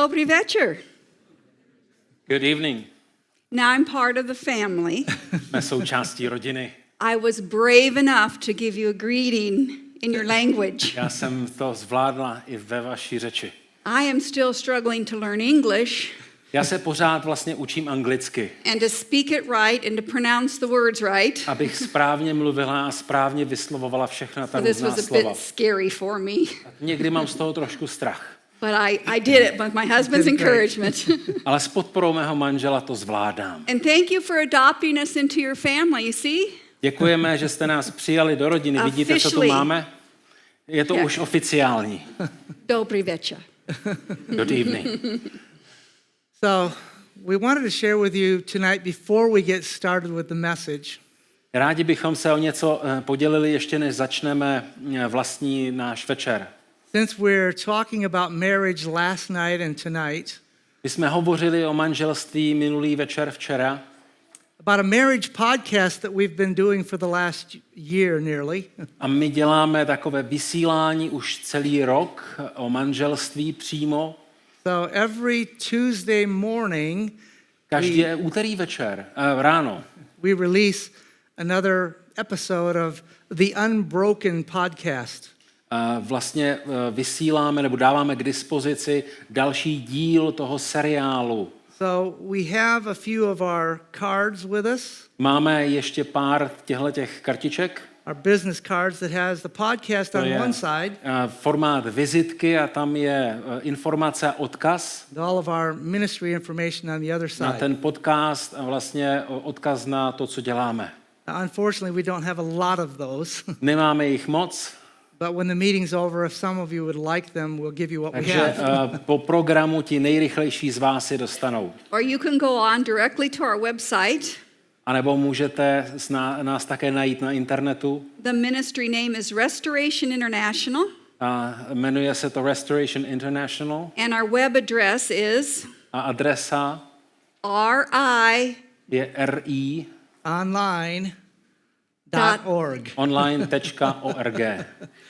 Dobrý večer. Good evening. Now I'm part of the family. Jsme součástí rodiny. I was brave enough to give you a greeting in your language. Já jsem to zvládla i ve vaší řeči. I am still struggling to learn English Já se pořád vlastně učím anglicky. and to speak it right and to pronounce the words right. Abych správně mluvila a správně vyslovovala všechna ta So this různá was a slova. bit scary for me, Někdy mám z toho trošku strach. but I did it with my husband's encouragement. Ale s podporou mého manžela to zvládám. And thank you for adopting us into your family, you see? Děkujeme, že jste nás přijali do rodiny. Vidíte, co tu Officially. máme? Je to už oficiální. Dobrý večer. Good evening. So, we wanted to share with you tonight before we get started with the message. Rádi bychom se o něco podělili, ještě než začneme vlastní náš večer. Since we're talking about marriage last night and tonight, My jsme hovořili o manželství minulý večer včera, about a marriage podcast that we've been doing for the last year nearly. a my děláme takové vysílání už celý rok o manželství přímo. So every Tuesday morning, Každé úterý večer, ráno, we release another episode of the Unbroken podcast. vlastně vysíláme nebo dáváme k dispozici další díl toho seriálu. So we have a few of our cards with us, Máme ještě pár těch kartiček. our business cards that has the podcast To on je one side, formát vizitky a tam je informace a odkaz and all of our ministry information on the other na side. ten podcast a vlastně odkaz na to, co děláme. Unfortunately, we don't have a lot of those, Nemáme jich moc, but when the meeting's over, if some of you would like them, we'll give you what we takže have. po programu ti nejrychlejší z vás je dostanou. Or you can go on directly to our website. A nebo můžete nás také najít na internetu. The ministry name is Restoration International, A jmenuje se to Restoration International and our web address is a adresa RI je ri Online.org. online.org.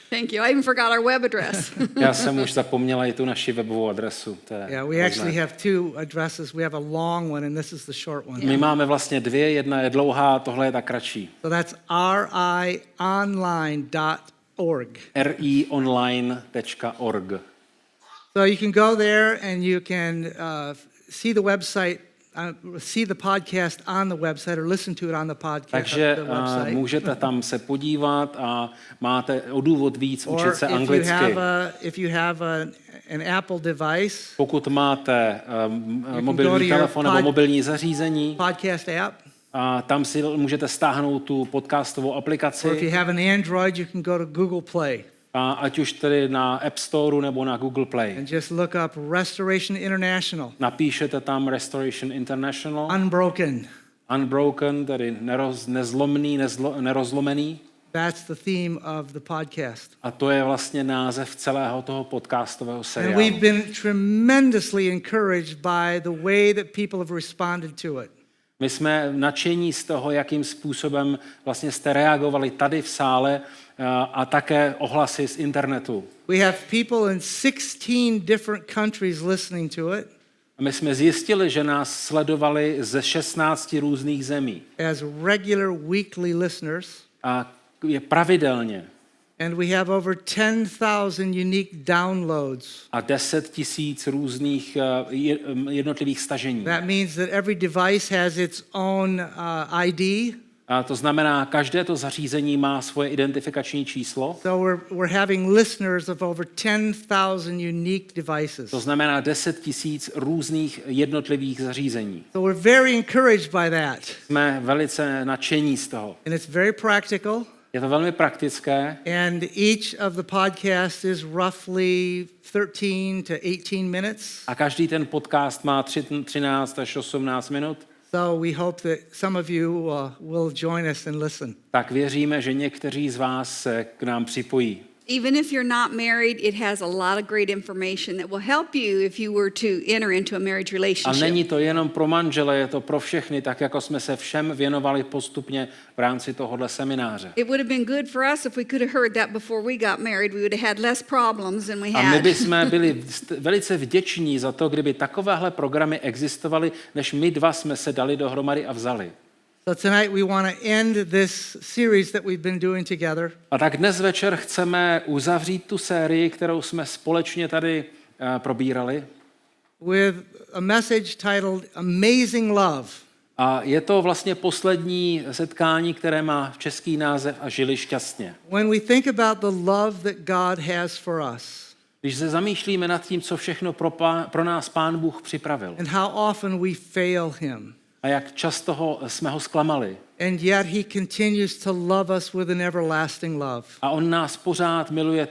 Thank you. I even forgot our web address. Já jsem už zapomněla i tu naši webovou adresu. To je Yeah, we actually poznat. have two addresses. We have a long one, and this is the short one. My máme vlastně dvě, jedna je dlouhá, tohle je ta kratší. So that's rionline.org. rionline.org. So you can go there and you can see the website, see the podcast on the website, or listen to it on the podcast. Takže the website. můžete tam se podívat a máte o důvod víc Or učit se if you anglicky. if you have an Apple device, Pokud máte go mobilní to your telefon nebo mobilní zařízení, podcast app, a tam si můžete stáhnout tu podcastovou or if aplikaci, you have an Android, you can go to Google Play a ať už tedy na App Store nebo na Google Play. and just look up Restoration International, Napíšete tam Restoration International, Unbroken. Unbroken, tedy nezlomný, nerozlomený. That's the theme of the podcast. A to je vlastně název celého toho podcastového And seriálu. we've been tremendously encouraged by the way that people have responded to it. My jsme nadšení z toho, jakým způsobem vlastně jste reagovali tady v sále a také ohlasy z internetu. We have people in 16 different countries listening to it A my jsme zjistili, že nás sledovali ze 16 různých zemí. as regular weekly listeners. A je pravidelně. And we have over 10,000 unique downloads. A 10 000 různých jednotlivých stažení. That means that every device has its own ID. A to znamená, každé to zařízení má svoje identifikační číslo. So we're having listeners of over 10,000 unique devices. To znamená 10 000 různých jednotlivých zařízení. So we're very encouraged by that. Jsme velice nadšení z toho. And it's very practical. Je to velmi praktické And each of the podcasts is roughly 13 to 18 minutes. a každý ten podcast má 13 až 18 minut. So we hope that some of you will join us and listen. Tak věříme, že někteří z vás se k nám připojí. Even if you're not married, it has a lot of great information that will help you if you were to enter into a marriage A relationship. není to jenom pro manžele, je to pro všechny, tak jako jsme se všem věnovali postupně v rámci tohohle semináře. It would have been good for us if we could have heard that before we got married. We would have had less problems than we A my had. bychom byli velice vděční za to, kdyby takovéhle programy existovaly, než my dva jsme se dali dohromady a vzali. So tonight we want to end this series that we've been doing together. A tak dnes večer chceme uzavřít tu sérii, kterou jsme společně tady probírali. With a message titled Amazing Love. A je to vlastně poslední setkání, které má český název a žili šťastně. When we think about the love that God has for us Když se zamýšlíme nad tím, co všechno pro nás Pán Bůh připravil and how often we fail him, a jak často jsme ho zklamali. and yet he continues to love us with an everlasting love. A on nás pořád miluje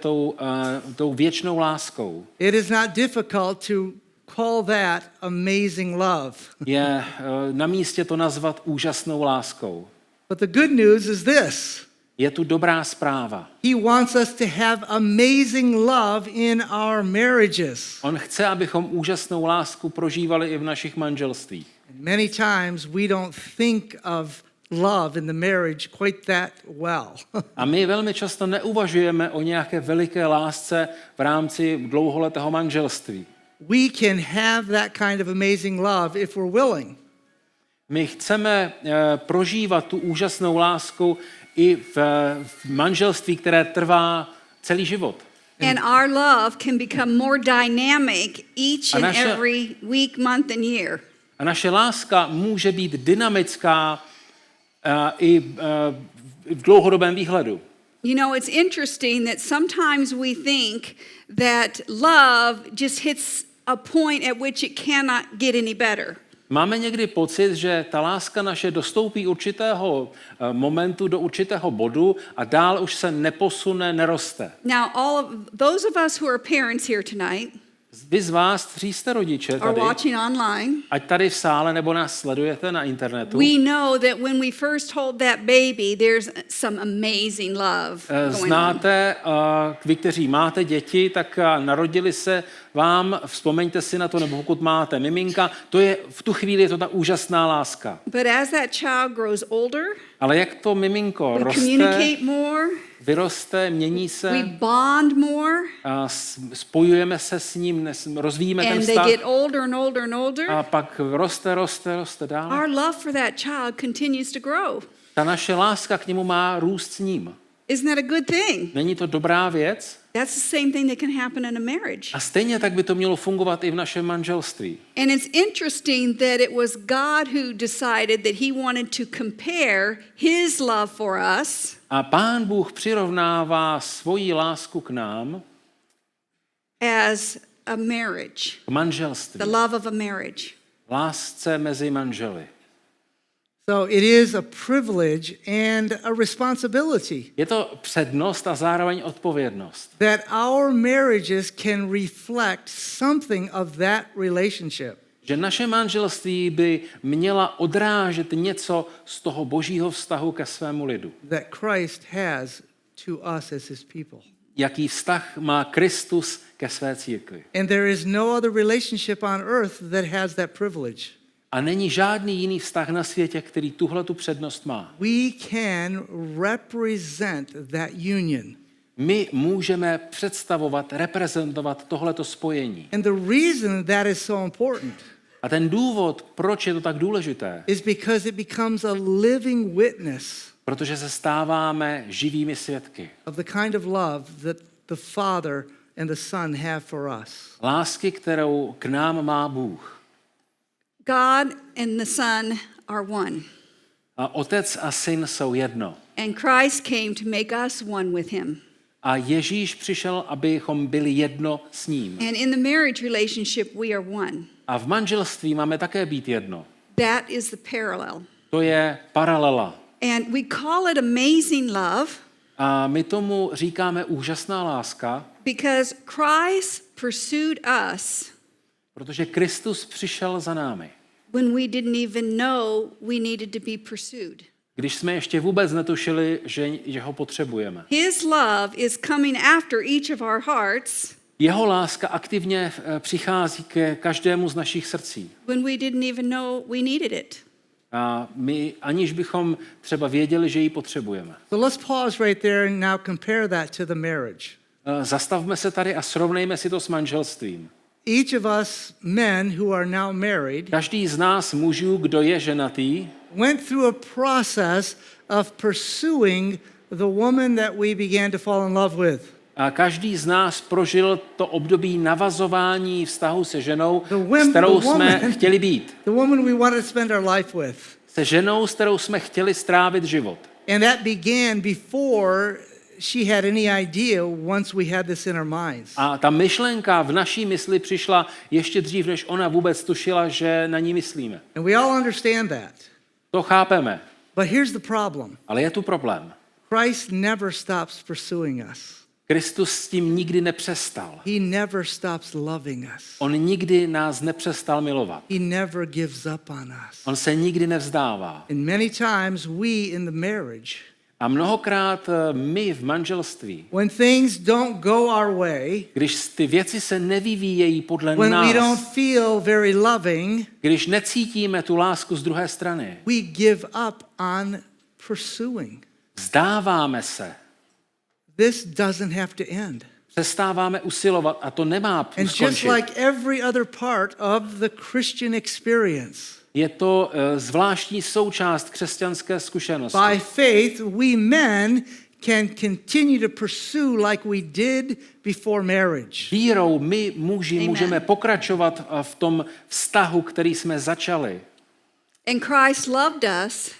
tou věčnou láskou. It is not difficult to call that amazing love. Je na místě to nazvat úžasnou láskou. But the good news is this. Je tu dobrá zpráva. He wants us to have amazing love in our marriages. On chce, abychom úžasnou lásku prožívali i v našich manželstvích. Many times we don't think of love in the marriage quite that well. A my velmi často neuvažujeme o nějaké veliké lásce v rámci dlouholetého manželství. We can have that kind of amazing love if we're willing. My chceme prožívat tu úžasnou lásku i v manželství, které trvá celý život. And our love can become more dynamic each and naše- every week, month, and year. A naše láska může být dynamická i v dlouhodobém výhledu. You know, it's interesting that sometimes we think that love just hits a point at which it cannot get any better. Máme někdy pocit, že ta láska naše dostoupí určitého momentu do určitého bodu a dál už se neposune, neroste. Now, those of us who are parents here tonight Vy z vás, kteří jste rodiče or tady, watching online, ať tady v sále nebo nás sledujete na internetu, we know that when we first hold that baby, there's some amazing love going on. znáte, vy, kteří máte děti, tak narodili se vám, vzpomeňte si na to, nebo pokud máte miminka, to je, v tu chvíli je to ta úžasná láska. But as that child grows older, Ale jak to miminko we roste, communicate more, vyroste, mění we se, bond more, a spojujeme se s ním, rozvíjíme ten and they vztah get older and older and older, a pak roste dál. our love for that child continues to grow. Ta naše láska k němu má růst s ním. Isn't that a good thing? Není to dobrá věc? That's the same thing that can happen in a marriage. A stejně tak by to mělo fungovat i v našem manželství. And it's interesting that it was God who decided that he wanted to compare his love for us A Pán Bůh přirovnává svoji lásku k nám, as a marriage, k manželství, the love of a marriage. lásce mezi manželi. So it is a privilege and a responsibility Je to přednost a zároveň odpovědnost. that our marriages can reflect something of that relationship. Že naše manželství by měla odrážet něco z toho božího vztahu ke svému lidu. That Christ has to us as his people. Jaký vztah má Kristus ke své církvi. And there is no other relationship on earth that has that privilege. A není žádný jiný vztah na světě, který tuhletu přednost má. We can represent that union. My můžeme představovat, reprezentovat tohleto spojení. And the reason that is so important A ten důvod, proč je to tak důležité, is because it becomes a living witness protože se stáváme živými svědky. of the kind of love that the Father and the Son have for us. Lásky, kterou k nám má Bůh. God and the Son are one. A Otec a Syn jsou jedno. And Christ came to make us one with him. A Ježíš přišel, abychom byli jedno s ním. And in the marriage relationship, we are one. A v manželství máme také být jedno. That is the parallel. To je paralela. And we call it amazing love A my tomu říkáme úžasná láska, because Christ pursued us protože Kristus přišel za námi. when we didn't even know we needed to be pursued. když jsme ještě vůbec netušili, že ho potřebujeme. His love is coming after each of our hearts Jeho láska aktivně přichází ke každému z našich srdcí. when we didn't even know we needed it. A my, aniž bychom třeba věděli, že ji potřebujeme. So let's pause right there and now compare that to the marriage. Zastavme se tady a srovnejme si to s manželstvím. Each of us men who are now married Každý z nás mužů, kdo je ženatý, went through a process of pursuing the woman that we began to fall in love with. a každý z nás prožil to období navazování vztahu se ženou, s The kterou woman- jsme chtěli být. The woman we wanted to spend our life with. Se ženou, s kterou jsme chtěli strávit život. And that began before she had any idea once we had this in our minds. A ta myšlenka v naší mysli přišla ještě dřív, než ona vůbec tušila, že na ní myslíme. And we all understand that. To chápeme, But here's the problem. ale je tu problém. Christ never stops pursuing us. Kristus s tím nikdy nepřestal. He never stops loving us. On nikdy nás nepřestal milovat. He never gives up on us. On se nikdy nevzdává. And many times we in the marriage, A mnohokrát my v manželství, when things don't go our way, když ty věci se nevyvíjejí podle when we don't nás, feel very loving, když necítíme tu lásku z druhé strany, we give up on pursuing. vzdáváme se, This doesn't have to end. přestáváme usilovat a to nemá And just skončit. like every other part of the Christian experience, Je to zvláštní součást křesťanské zkušenosti. by faith, we men can continue to pursue like we did before marriage. Vírou my muži Amen. můžeme pokračovat v tom vztahu, který jsme začali. And Christ loved us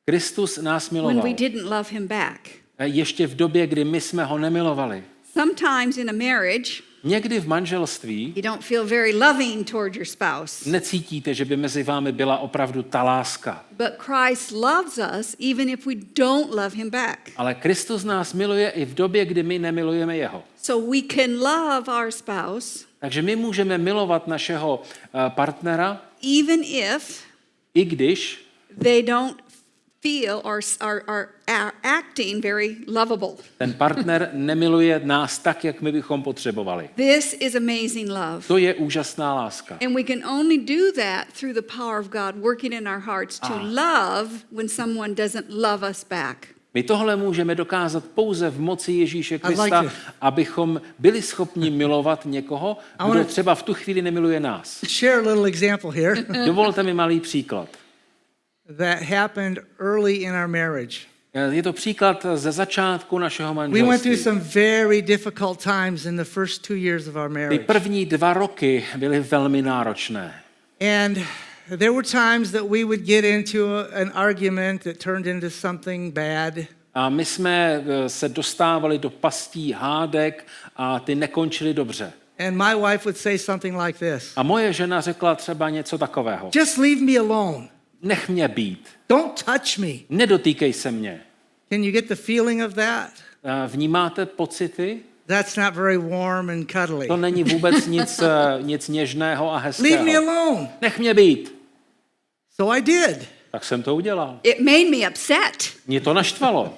Kristus nás when miloval. we didn't love him back. Ještě v době, kdy my jsme ho nemilovali. Sometimes in a marriage, Někdy v manželství you don't feel very loving toward your spouse. necítíte, že by mezi vámi byla opravdu ta láska. But Christ loves us even if we don't love him back. Ale Kristus nás miluje i v době, kdy my nemilujeme jeho. So we can love our spouse Takže my můžeme milovat našeho partnera, even if i když they don't feel or are acting very lovable. ten partner nemiluje nás tak, jak my bychom potřebovali. This is amazing love. To je úžasná láska. And we can only do that through the power of God working in our hearts to love when someone doesn't love us back. My tohle můžeme dokázat pouze v moci Ježíše Krista, like abychom byli schopni milovat někoho, kdo třeba v tu chvíli nemiluje nás. Share a little example here Dovolte mi malý příklad. that happened early in our marriage. Je to příklad ze začátku našeho We went through manželství. some very difficult times in the first 2 years of our Ty marriage. první 2 roky byly velmi náročné. And there were times that we would get into an argument that turned into something bad. A my jsme se dostávali do pastí hádek a ty nekončily dobře. And my wife would say something like this. A moje žena řekla třeba něco takového. Just leave me alone. Nech mě být. Don't touch me. Nedotýkej se mě. Can you get the feeling of that? Vnímáte pocity? That's not very warm and cuddly. To není vůbec nic něžného a Leave me hezkého. alone. Nech mě být. So I did. Tak jsem to udělal. It made me upset. Mě to naštvalo.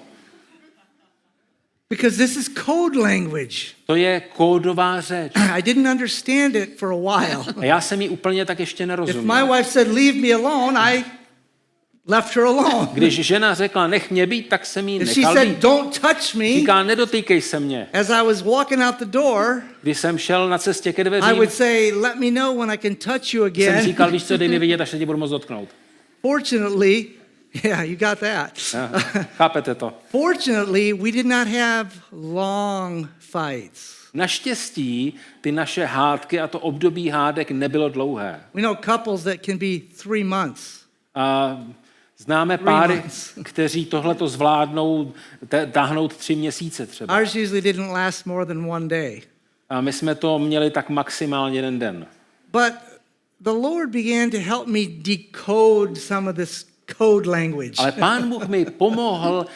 Because this is code language. To je kódová řeč. I didn't understand it for a while. A já jsem jí úplně tak ještě If my nerozuměl. wife said, leave me alone, I left her alone. Když žena řekla, nech mě být, tak jsem jí If she nechal said, být. don't touch me, Říká, nedotýkej se mě. as I was walking out the door, Když jsem šel na cestě ke I dveřím, would say, let me know when I can touch you jsem again. říkal, víš co, dej mi vidět, až se tě budu moct dotknout. Fortunately, yeah, you got that. Chápete to? Fortunately, we did not have long fights. Naštěstí ty naše hádky a to období hádek nebylo dlouhé. We know couples that can be 3 months. A známe páry, months. kteří tohleto zvládnou táhnout 3 měsíce třeba. Ours usually didn't last more than 1 day. A my jsme to měli tak maximálně 1 den. But the Lord began to help me decode some of this code language. Ale Pán Bůh mi pomohl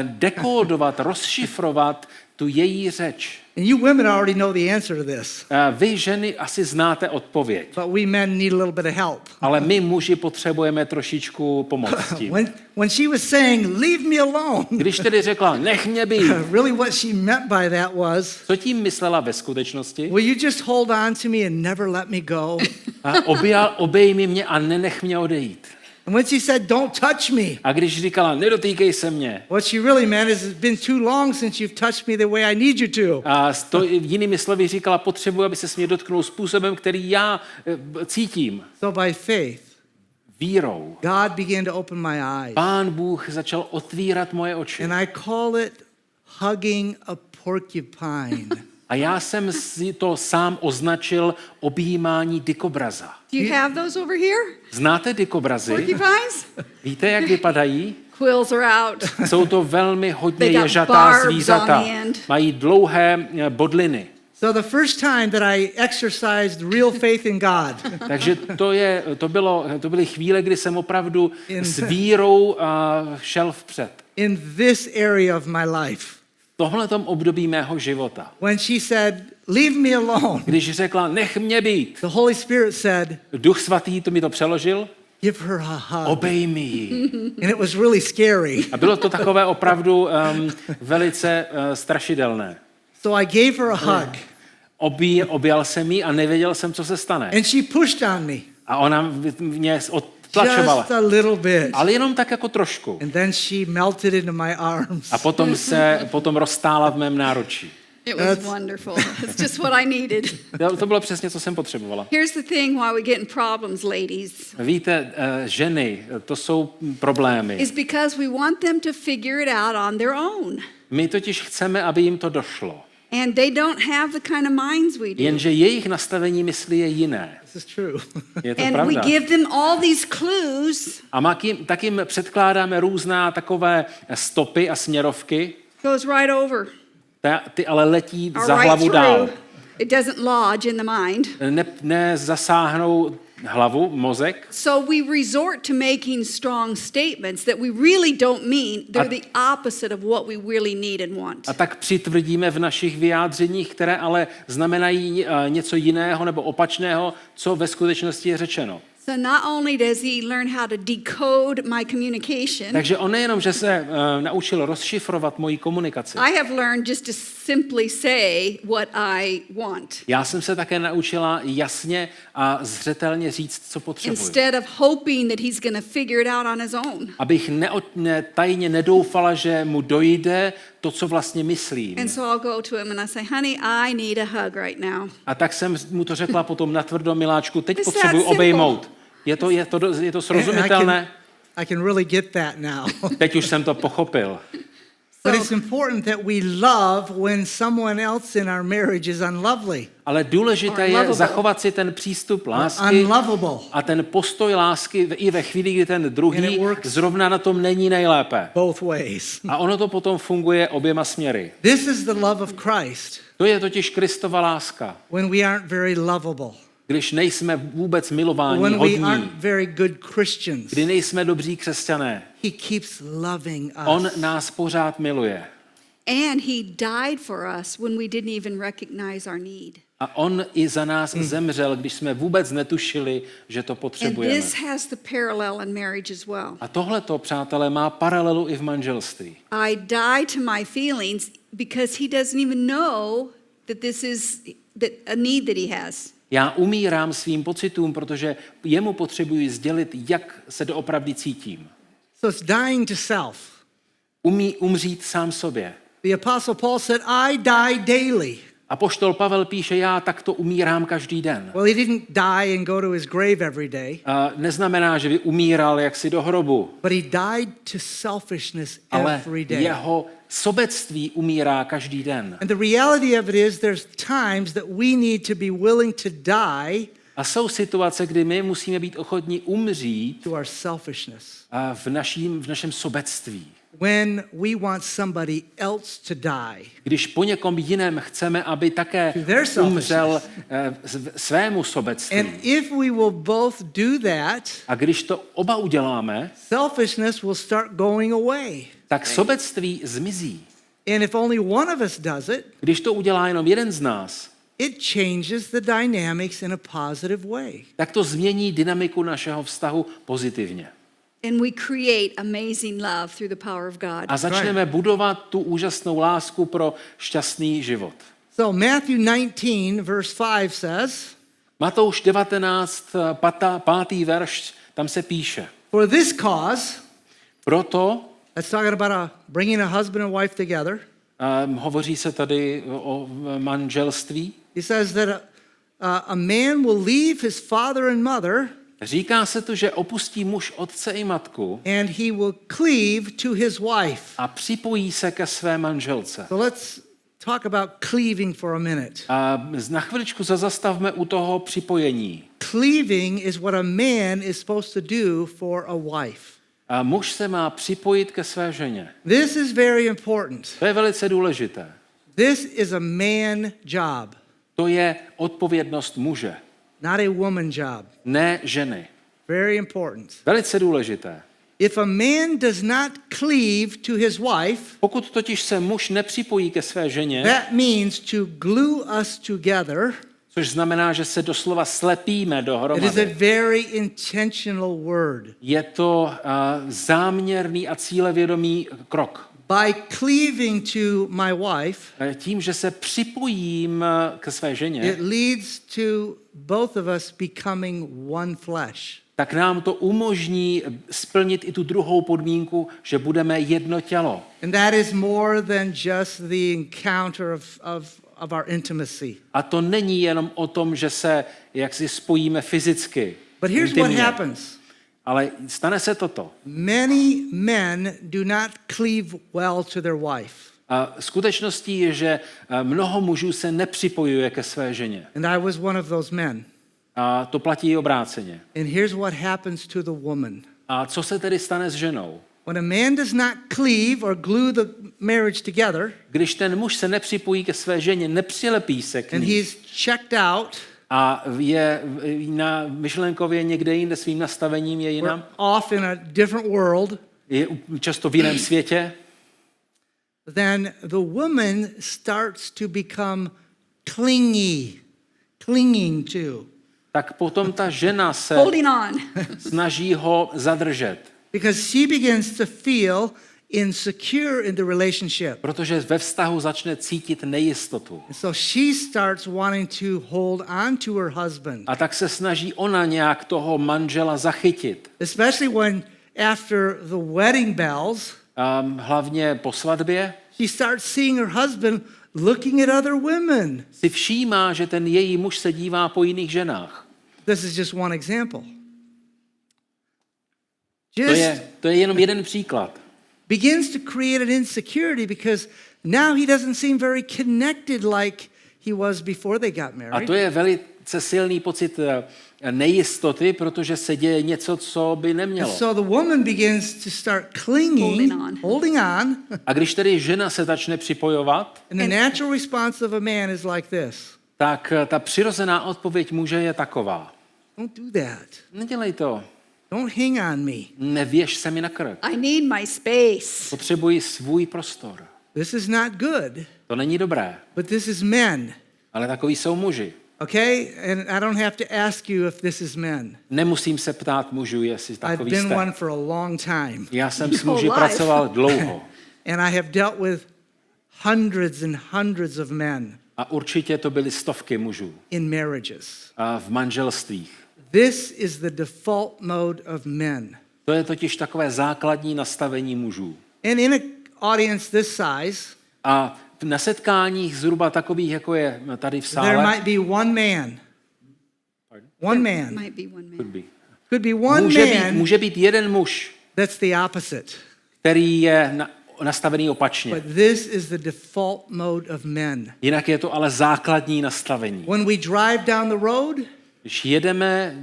dekódovat, rozšifrovat tu její řeč. And you women already know the answer to this. Vy ženy asi znáte odpověď, But we men need a little bit of help. ale my muži potřebujeme trošičku pomoct s tím. When she was saying, leave me alone, Když tedy řekla, nech mě být, really what she meant by that was, co tím myslela ve skutečnosti? will you just hold on to me and never let me go? Obejmi mě a nenech mě odejít. And when she said, don't touch me, A když říkala, nedotýkej se mě, what she really meant is, it's been too long since you've touched me the way I need you to. a jinými slovy říkala, potřebuji, aby se mě dotknul způsobem, který já cítím. So by faith, Vírou. God began to open my eyes. Pán Bůh začal otvírat moje oči. And I call it hugging a porcupine. A já jsem si to sám označil objímání dykobraza. Do you have those over here? Znáte dykobrazy? Porcupines? Víte, jak vypadají? Quills are out. Jsou to velmi hodně They got ježatá barbs zvířata. on the end. Mají dlouhé bodliny. So the first time that I exercised real faith in God, Takže to byly chvíle, kdy jsem opravdu s vírou šel vpřed. in this area of my life, V tomhletom období mého života. when she said, leave me alone, Když řekla, nech mě být, the Holy Spirit said, Duch Svatý to mi to přeložil, give her a hug. obejmi ji. And it was really scary. A bylo to takové opravdu velice strašidelné. So I gave her a hug. Objal jsem ji a nevěděl jsem, co se stane. And she pushed on me. A ona mě odtlačovala. Just a little bit. Ale jenom tak jako trošku. And then she melted into my arms. A potom roztála v mém náručí. It was wonderful. It's just what I needed. To bylo přesně, co jsem potřebovala. Here's the thing why we get in problems, ladies. Víte, ženy, to jsou problémy. Is because we want them to figure it out on their own. My totiž chceme, aby jim to došlo. And they don't have the kind of minds we do. Jenže jejich nastavení mysli je jiné. This is true. Je to And we pravda. give them all these clues. A tak jim předkládáme různá takové stopy a směrovky, Goes right over. ty ale letí Or za right hlavu dál. through. It doesn't lodge in the mind. Nezasáhnou hlavu, mozek. So we resort to making strong statements that we really don't mean. They're the opposite of what we really need and want. A tak přitvrdíme v našich vyjádřeních, které ale znamenají něco jiného nebo opačného, co ve skutečnosti je řečeno. So not only does he learn how to decode my communication, Takže on nejenom, že se naučil rozšifrovat moji komunikaci. I have learned just to simply say what I want. Já jsem se také naučila jasně a zřetelně říct, co potřebuji. Instead of hoping that he's going to figure it out on his own. Abych tajně nedoufala, že mu dojde to, co vlastně myslím. And so I'll go to him and I say, honey, I need a hug right now. A tak jsem mu to řekla potom natvrdo, miláčku, teď It's potřebuji that simple. obejmout. Je to srozumitelné? I can really get that now. Teď už jsem to pochopil. But it's important that we love when someone else in our marriage is unlovely. Ale důležité je zachovat si ten přístup lásky Unlovable. a ten postoj lásky i ve chvíli, kdy ten druhý zrovna na tom není nejlépe. Both ways. A ono to potom funguje oběma směry. This is the love of Christ To je totiž Kristova láska. when we aren't very lovable. Když nejsme vůbec milováni, When we hodní, aren't very good Christians. kdy nejsme dobří křesťané. He keeps loving us. On nás pořád miluje. And he died for us when we didn't even recognize our need. A on i za nás zemřel, když jsme vůbec netušili, že to And potřebujeme. this has the parallel in marriage as well. A tohleto, přátelé, má paralelu i v manželství. I die to my feelings because he doesn't even know that this is a need that he has. Já umírám svým pocitům, protože jemu potřebuji sdělit, jak se doopravdy cítím. So it's dying to self. Umřít sám sobě. The Apostle Paul said, I die daily. Apoštol Pavel píše, já takto umírám každý den. Well, he didn't die and go to his grave every day, Neznamená, že by umíral jaksi do hrobu, but he died to selfishness ale every day. jeho sobectví umírá každý den. And the reality of it is there's times that we need to be willing to die A jsou situace, kdy my musíme být ochotní umřít to our selfishness. v našem sobectví. When we want somebody else to die. Když po někom jiném chceme, aby také umřel svému sobectví. And if we will both do that, A když to oba uděláme, selfishness will start going away. tak sobectví zmizí. And if only one of us does it, Když to udělá jenom jeden z nás, it changes the dynamics in a positive way. tak to změní dynamiku našeho vztahu pozitivně. And we create amazing love through the power of God. A začneme budovat tu úžasnou lásku pro šťastný život. So Matthew 19, verse 5 says, Matouš 19, 5. verš, tam se píše. for this cause, Proto, that's talking about bringing a husband and wife together. Hovoří se tady o manželství. He says that a man will leave his father and mother, Říká se tu, že opustí muž otce i matku and he will cleave to his wife. a připojí se ke své manželce. So let's talk about cleaving for a minute. A na chviličku se zastavme u toho připojení. Cleaving is what a man is supposed to do for a wife. A muž se má připojit ke své ženě. This is very important. To je velice důležité. This is a man job, To je odpovědnost muže, not a woman job. ne ženy. Very important. Velice důležité. If a man does not cleave to his wife, Pokud totiž se muž nepřipojí ke své ženě, that means to glue us together. což znamená, že se doslova slepíme It is a dohromady. very intentional word. Je to záměrný a cílevědomý krok. By cleaving to my wife, Tím, že se připojím ke své ženě, it leads to both of us becoming one flesh. tak nám to umožní splnit i tu druhou podmínku, že budeme jedno tělo. And that is more than just the encounter of our intimacy. A to není jenom o tom, že se jaksi spojíme fyzicky. But here's what intimně. happens. Ale stane se toto. Many men do not cleave well to their wife. A skutečností je, že mnoho mužů se nepřipojuje ke své ženě. And I was one of those men. A to platí i obráceně. And here's what happens to the woman. A co se tedy stane s ženou? When a man does not cleave or glue the marriage together, Když ten muž se nepřipojí ke své ženě, nepřilepí se k and ní he's checked out, a je na myšlenkově někde jinde svým nastavením je or jinam, off in a different world, je často v jiném světě, then the woman starts to become clinging to. tak potom ta žena se Holding on. snaží ho zadržet. Because she begins to feel insecure in the relationship. Protože ve vztahu začne cítit nejistotu. So she starts wanting to hold on to her husband. A tak se snaží ona nějak toho manžela zachytit. Especially when after the wedding bells, Hlavně po svatbě she starts seeing her husband looking at other women. si všímá, že ten její muž se dívá po jiných ženách. This is just one example. To je jenom jeden příklad. Begins to create an insecurity because now he doesn't seem very connected like he was before they got A married. to je velice silný pocit nejistoty, protože se děje něco, co by nemělo. So the woman begins to start clinging, holding on. A když tedy žena se začne připojovat, And the natural response of a man is like this. tak ta přirozená odpověď muže je taková. Don't do that. Nedělej to. Don't hang on me. Nevěž se mi na krk. I need my space. Potřebuji svůj prostor. This is not good, To není dobré, but this is men. ale takový jsou muži. Okay? And I don't have to ask you if this is men. Nemusím se ptát mužů, jestli I've takový been jste. one for a long time. Já jsem s Your muži life. pracoval dlouho. And I have dealt with hundreds and hundreds of men A určitě to byly stovky mužů in marriages. v manželstvích. This is the default mode of men. To je totiž takové základní nastavení mužů. And in an audience this size, A na setkáních zhruba takových, jako je tady v there sále, might be one man. One man. Might be one man. could be. Could be one man může být jeden muž, that's the opposite. který je nastavený opačně. But this is the default mode of men. Jinak je to ale základní nastavení. When we drive down the road, Když jedeme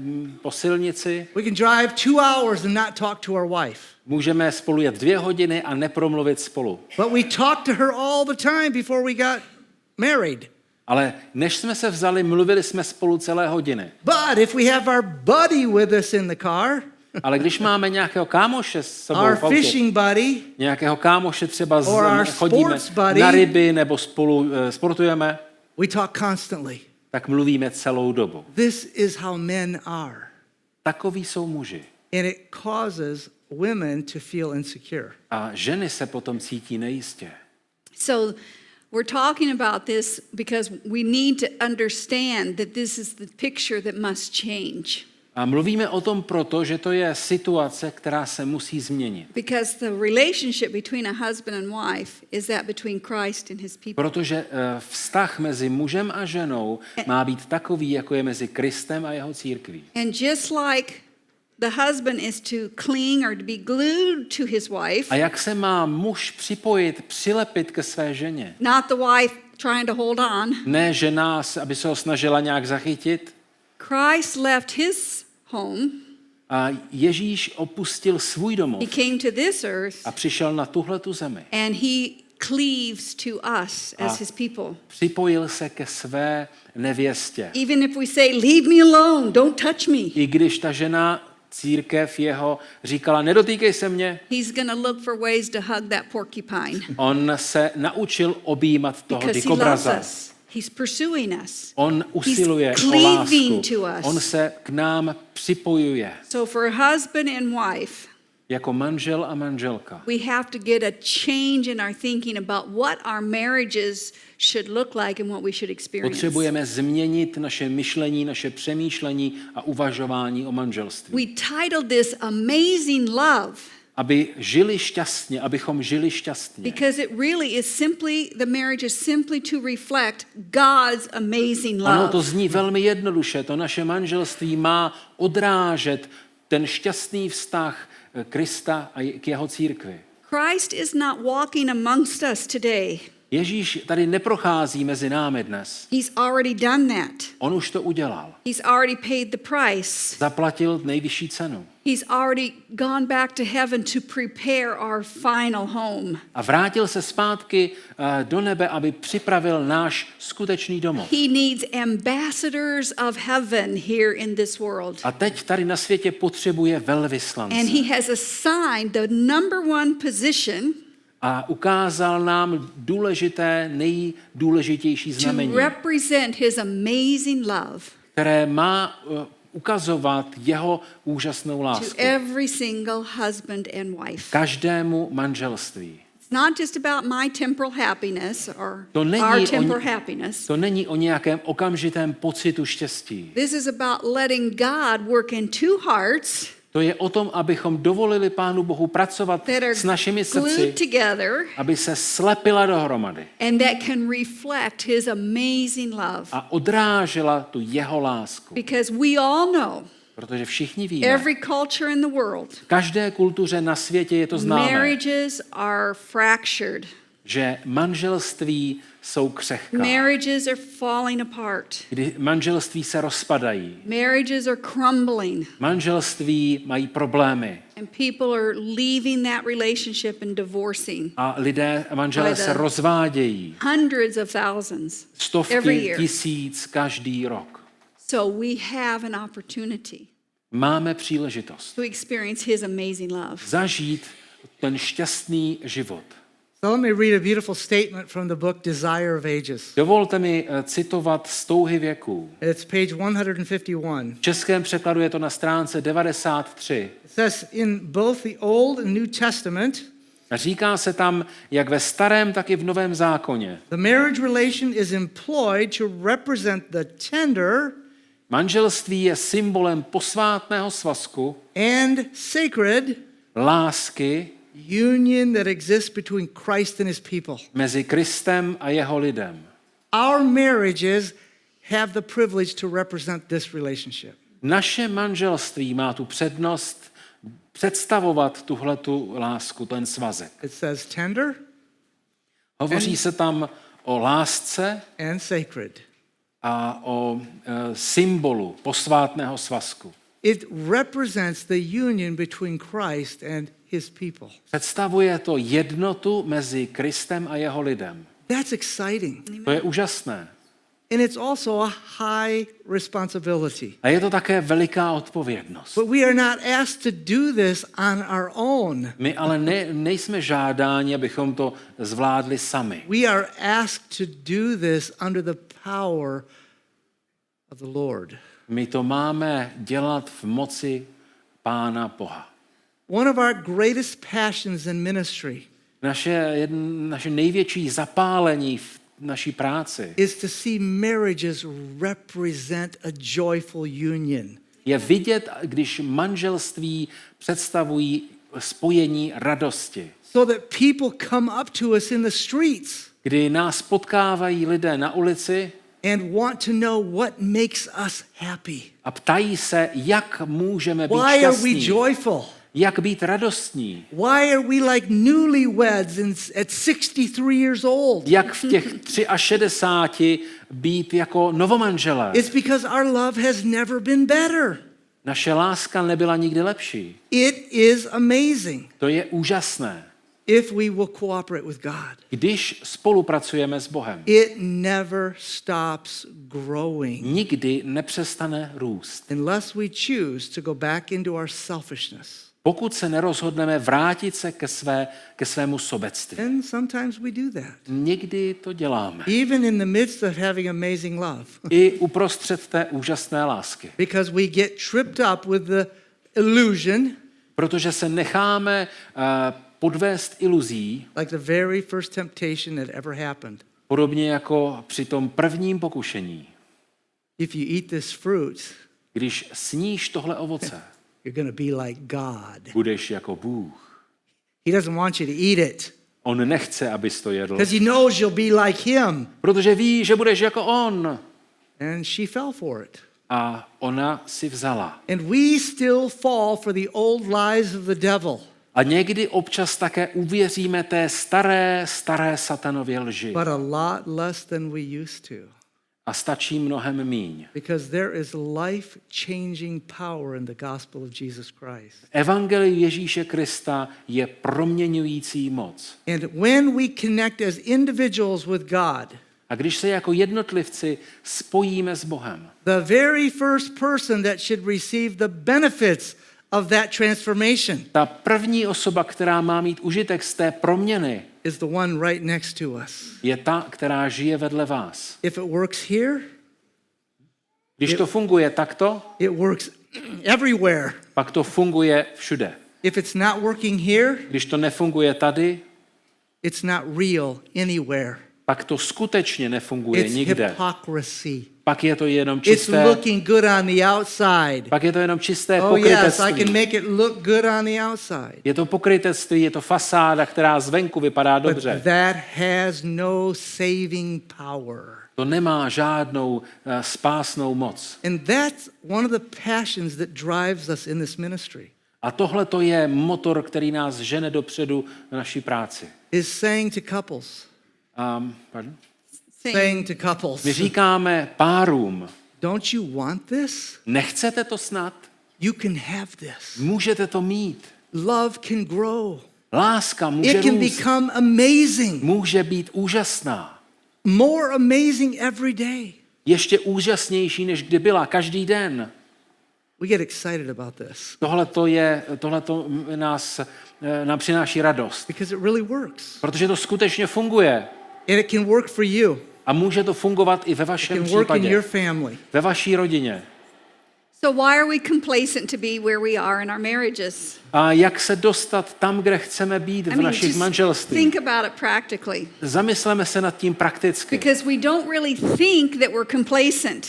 po silnici, we can drive 2 hours and not talk to our wife. můžeme spolu jet 2 hodiny a nepromluvit spolu. But we talked to her all the time before we got married. Ale než jsme se vzali, mluvili jsme spolu celé hodiny. But if we have our buddy with us in the car, Ale když máme nějakého kámoše s sebou our v autě, fishing buddy, nějakého kámoše třeba or our chodíme sports buddy, na ryby nebo spolu sportujeme, we talk constantly. tak mluvíme celou dobu. This is how men are. Takoví jsou muži. And it causes women to feel insecure. A ženy se potom cítí nejistě. So we're talking about this because we need to understand that this is the picture that must change. A mluvíme o tom proto, že to je situace, která se musí změnit. Because the relationship between a husband and wife is that between Christ and his people. Protože vztah mezi mužem a ženou má být takový, jako je mezi Kristem a jeho církví. And just like the husband is to cling or to be glued to his wife, A jak se má muž připojit, přilepit ke své ženě? not the wife trying to hold on. Ne žena, aby se ho snažila nějak zachytit. Christ left his home. A Ježíš opustil svůj He domov came to this earth a přišel na tuhletu zemi. and he cleaves to us as his people. Připojil se ke své nevěstě. Even if we say, leave me alone, don't touch me, I když ta žena, církev jeho, říkala, nedotýkej se mě, he's going to look for ways to hug that porcupine on se naučil objímat toho because he loves dikobraza. us. He's pursuing us. On usiluje He's o cleaving lásku. to us. On se k nám připojuje. So for a husband and wife, Jako manžel a manželka. we have to get a change in our thinking about what our marriages should look like and what we should experience. Potřebujeme změnit naše myšlení, naše přemýšlení a uvažování o manželství. We titled this Amazing Love Aby žili šťastně, abychom žili šťastně. because it really is simply, the marriage is simply to reflect God's amazing Ano, to love. zní velmi jednoduše. To naše manželství má odrážet ten šťastný vztah Krista a k jeho církvi. Christ is not walking amongst us today. Ježíš tady neprochází mezi námi dnes. He's already done that. On už to udělal. He's already paid the price. Zaplatil nejvyšší cenu. He's already gone back to heaven to prepare our final home. A vrátil se zpátky do nebe, aby připravil náš skutečný domov. He needs ambassadors of heaven here in this world. A teď tady na světě potřebuje velvyslance. And he has assigned the number one position A ukázal nám důležité, nejdůležitější to znamení, represent his amazing love které má ukazovat jeho úžasnou to lásku. every single husband and wife. Každému manželství. It's not just about my temporal happiness or To není our o- temporal happiness. To není o nějakém okamžitém pocitu štěstí. This is about letting God work in two hearts To je o tom, abychom dovolili Pánu Bohu pracovat that are s našimi glued srdci, together aby se slepila dohromady and that can reflect his amazing love. a odrážela tu jeho lásku. Because we all know, Protože všichni víme, every culture in the world, v každé kultuře na světě je to známé, marriages are fractured. že manželství jsou křehká. Marriages are falling apart. Kdy manželství se rozpadají. Marriages are crumbling. Manželství mají problémy. And people are leaving that relationship and divorcing. A lidé a manželé By the se rozvádějí. hundreds of thousands every Stovky year. tisíc každý rok. So we have an opportunity Máme příležitost to experience his amazing love. zažít ten šťastný život. So let me read a beautiful statement from the book Desire of Ages. Dovolte mi citovat z Touhy věků. It's page 151. V českém překladu je to na stránce 93. It says, in both the Old and New Testament, A říká se tam, jak ve starém, tak i v novém zákoně. the marriage relation is employed to represent the tender Manželství je symbolem posvátného svazku, and sacred lásky union that exists between Christ and his people. mezi Kristem a jeho lidem. Our marriages have the privilege to represent this relationship. Naše manželství má tu přednost představovat tuhletu lásku, ten svazek. It says tender Hovoří se tam o lásce and sacred. a o symbolu posvátného svazku. It represents the union between Christ and his people. Představuje to jednotu mezi Kristem a jeho lidem. That's exciting. To je úžasné. And it's also a high responsibility. A je to také veliká odpovědnost. But we are not asked to do this on our own. My ale nejsme žádáni, abychom to zvládli sami. We are asked to do this under the power of the Lord. My to máme dělat v moci Pána Boha. One of our greatest passions in ministry Naše největší zapálení v naší práci is to see marriages represent a joyful union. je vidět, když manželství představují spojení radosti. So that people come up to us in the streets Kdy nás potkávají lidé na ulici and want to know what makes us happy. a ptají se, jak můžeme být Why are we šťastní, joyful? jak být radostní, Why are we like newlyweds at 63 years old? jak v těch 63 být jako novomanželé. It's because our love has never been better. Naše láska nebyla nikdy lepší. It is amazing To je úžasné. if we will cooperate with God. Když spolupracujeme s Bohem, It never stops growing nikdy nepřestane růst. unless we choose to go back into our selfishness. Pokud se nerozhodneme vrátit se ke svému sobectví. And sometimes we do that. Někdy to děláme. Even in the midst of having amazing love. I uprostřed té úžasné lásky. Because we get tripped up with the illusion, Protože se necháme podvést iluzí, like the very first temptation that ever happened. podobně jako při tom prvním pokušení. If you eat this fruit, Když sníš tohle ovoce, you're going to be like God. budeš jako Bůh. He doesn't want you to eat it On nechce, abys to jedl, because he knows you'll be like him. protože ví, že budeš jako on. And she fell for it. A ona si vzala. And we still fall for the old lies of the devil. A někdy občas také uvěříme té staré satanově lži. But a lot less than we used to. A stačí mnohem míň. Because there is life-changing power in the gospel of Jesus Christ. Evangelium Ježíše Krista je proměňující moc. And when we connect as individuals with God, A když se jako jednotlivci spojíme s Bohem, the very first person that should receive the benefits of that transformation ta první osoba, která má mít užitek z té proměny, is the one right next to us. je ta, která žije vedle vás. If it works here, Když to funguje takto, it works everywhere. pak to funguje všude. If it's not working here, Když to nefunguje tady, it's not real anywhere. pak to skutečně nefunguje It's nikde. hypocrisy. Pak je to jenom It's čisté, looking good on the outside. pak je to jenom čisté Oh yes, I pokrytectví. can make it look good on the outside. Je to pokrytectví, je to fasáda, která zvenku vypadá But dobře. that has no saving power. To nemá žádnou spásnou moc. And that's one of the passions that drives us in this ministry. A tohle to je motor, který nás žene dopředu na naší práci. Is saying to couples, Pardon? saying to couples, My říkáme párům, don't you want this? nechcete to snad? You can have this. Můžete to mít. Love can grow. Láska může It can růst. become amazing. Může být úžasná. More amazing every day. Ještě úžasnější, než kdy byla, každý den. We get excited about this Tohleto nám přináší radost. because it really works. Protože to skutečně funguje. And it can work for you. A může to fungovat i ve It vašem can work in případě, your family. ve vaší rodině. So why are we complacent to be where we are in our marriages? A jak se dostat tam, kde chceme být v našich just manželstvích? think about it practically. Zamysleme se nad tím prakticky. Because we don't really think that we're complacent.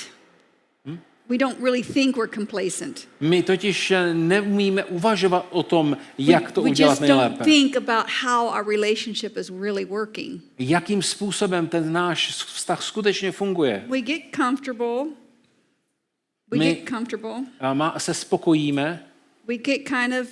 We don't really think we're complacent. My totiž neumíme uvažovat o tom, jak to We udělat just don't nejlépe. think about how our relationship is really working. Jakým způsobem ten náš vztah skutečně funguje. We get comfortable. A se spokojíme We get kind of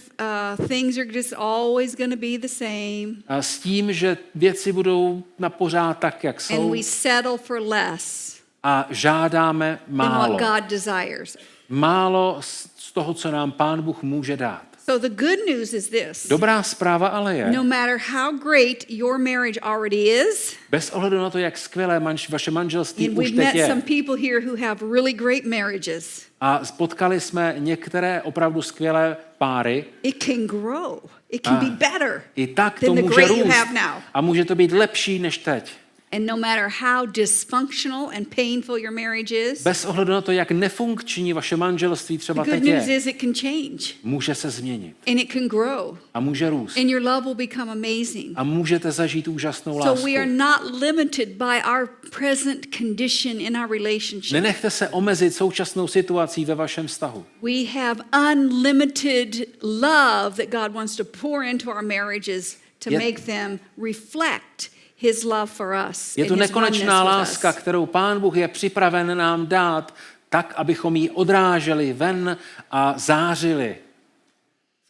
things are just always going to be the same. a s tím, že věci budou na pořád tak, jak And jsou, we settle for less a žádáme than málo. what God desires. Málo z toho, co nám Pán Bůh může dát. So the good news is this. Dobrá zpráva ale je, No matter how great your marriage already is, bez ohledu na to, jak skvělé vaše manželství and už we've teď met some je, people here who have really great marriages, a spotkali jsme některé opravdu skvělé páry, it can grow. It can be better i tak to than the může great you růst have now. a může to být lepší než teď. And no matter how dysfunctional and painful your marriage is, Bez ohledu na to, jak nefunkční vaše manželství třeba the good teď news je, is it can change může se změnit and it can grow a může růst. and your love will become amazing. A můžete zažít úžasnou So lásku. we are not limited by our present condition in our relationship. Nenechte se omezit současnou situací ve vašem vztahu. We have unlimited love that God wants to pour into our marriages to Je- make them reflect His love for us. Je and to His nekonečná oneness with láska, us. kterou Pán Bůh je připraven nám dát, tak, abychom ji odráželi ven a zářili.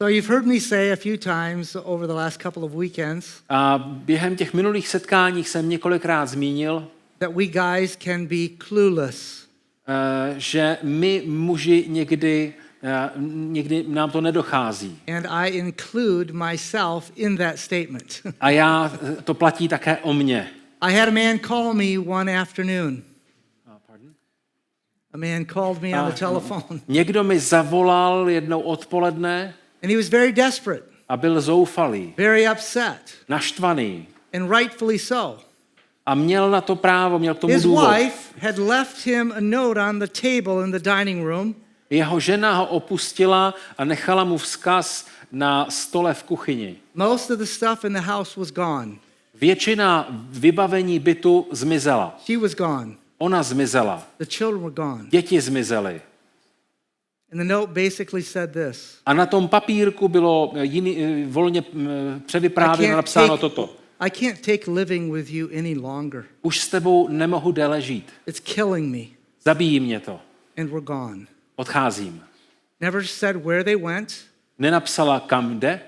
So you've heard me say a few times over the last couple of weekends A během těch minulých setkáních jsem několikrát zmínil, that we guys can be clueless. že my muži někdy nám to nedochází. And I include myself in that statement. A to platí také o mně. I had a man call me one afternoon. A man called me on the telephone. Někdo mi zavolal jednou odpoledne And he was very desperate, a byl zoufalý, very upset, naštvaný. and rightfully so. A měl na to právo, měl k tomu His důvod. wife had left him a note on the table in the dining room. Jeho žena ho opustila a nechala mu vzkaz na stole v kuchyni. Most of the stuff in the house was gone. Většina vybavení bytu zmizela. She was gone. Ona zmizela. The children were gone. Děti zmizely. And the note basically said this. A na tom papírku bylo volně převyprávěno napsáno toto. I can't take living with you any longer. Už s tebou nemohu déle žít. It's killing me. Zabíjí mě to. And we're gone. Odcházím. Never said where they went, Nenapsala, kam jde,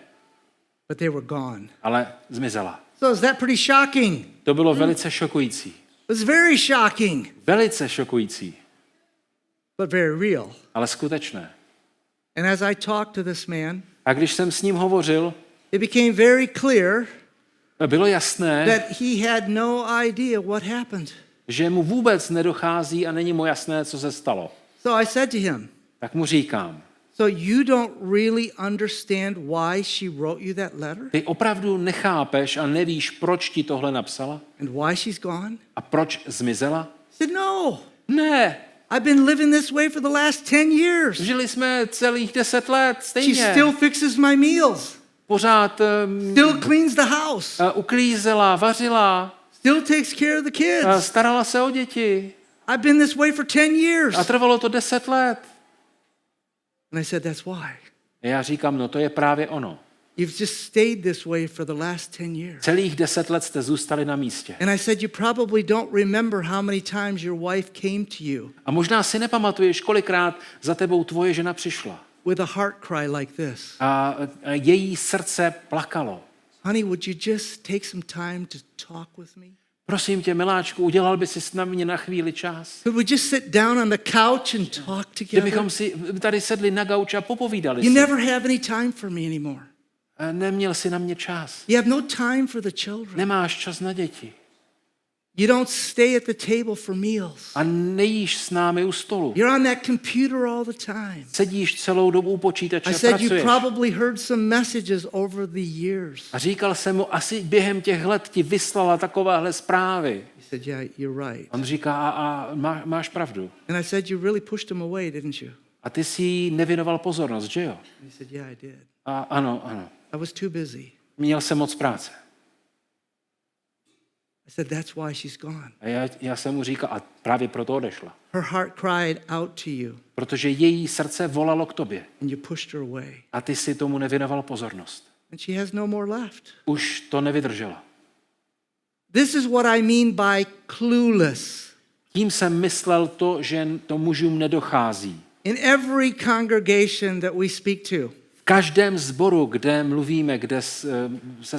but they were gone. ale zmizela. So is that pretty shocking? To bylo velice šokující. It was very shocking, Velice šokující, but very real. ale skutečné. And as I talked to this man, A když jsem s ním hovořil, it became very clear bylo jasné, that he had no idea what happened. že mu vůbec nedochází a není mu jasné, co se stalo. So I said to him, Tak mu říkám, so you don't really understand why she wrote you that letter? ty opravdu nechápeš a nevíš, proč ti tohle napsala? And why she's gone? A proč zmizela? I said, no. Ne, I've been living this way for the last 10 years. žili jsme celých 10 let She stejně. still fixes my meals, Pořád still cleans the house, uklízela, vařila, still takes care of the kids. starala se o děti. I've been this way for 10 years. A trvalo to 10 let. And I said, that's why. A já říkám, no to je právě ono. You've just stayed this way for the last 10 years. Celých 10 let jste zůstali na místě. And I said, you probably don't remember how many times your wife came to you A možná si nepamatuješ, kolikrát za tebou tvoje žena přišla. with a heart cry like this. A její srdce plakalo. Honey, would you just take some time to talk with me? Prosím tě, miláčku, udělal by si s námi na chvíli čas? Could we just sit down on the couch and talk together? Kdybychom si tady sedli na gauč a popovídali You si. never have any time for me anymore. A neměl jsi na mě čas. You have no time for the children. Nemáš čas na děti. You don't stay at the table for meals. A nejíš s námi u stolu. You're on that computer all the time. Sedíš celou dobu u počítače I a said you pracuješ. probably heard some messages over the years. A říkal jsem mu, asi během těch let ti vyslala takovéhle zprávy. He said, yeah, you're right. On říká, máš pravdu. And I said, you really pushed him away, didn't you? A ty si jí nevěnoval pozornost, že jo? And he said, yeah, I did. A ano. I was too busy. Měl jsem moc práce. I said, that's why she's gone. A já jsem mu říkal, a právě proto odešla. Her heart cried out to you, Protože její srdce volalo k tobě. and you pushed her away. A ty si tomu nevěnoval pozornost. And she has no more left. Už to nevydržela. This is what I mean by clueless. Tím jsem myslel to, že to mužům nedochází. In every congregation that we speak to, V každém sboru, kde mluvíme, kde se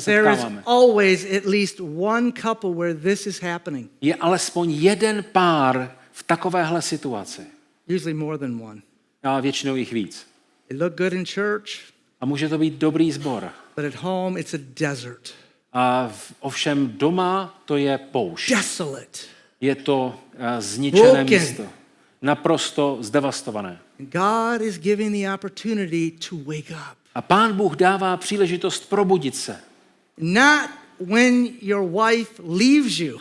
there is setkáváme, always at least one couple where this is happening, je alespoň jeden pár v takovéhle situaci. usually more than one. A většinou jich víc. They look good in church, A může to být dobrý sbor. but at home it's a desert. A ovšem doma to je poušť. Desolate. Je to zničené Broken. místo. Naprosto zdevastované. God is giving the opportunity to wake up. A Pán Bůh dává příležitost probudit se. Not when your wife leaves you.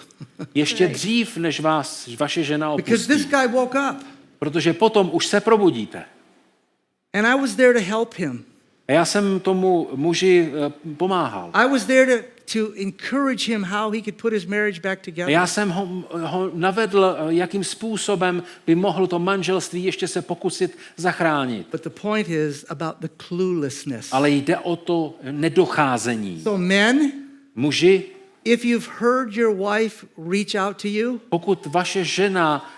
Ještě dřív, než vás vaše žena Because this opustí. guy woke up. Protože potom už se probudíte. And I was there to help him. A já jsem tomu muži pomáhal. I was there to encourage him how he could put his marriage back A together. já jsem ho navedl, jakým způsobem by mohl to manželství ještě se pokusit zachránit. But the point is about the cluelessness. Ale jde o to nedocházení. So men, Muži, if you've heard your wife reach out to you, pokud vaše žena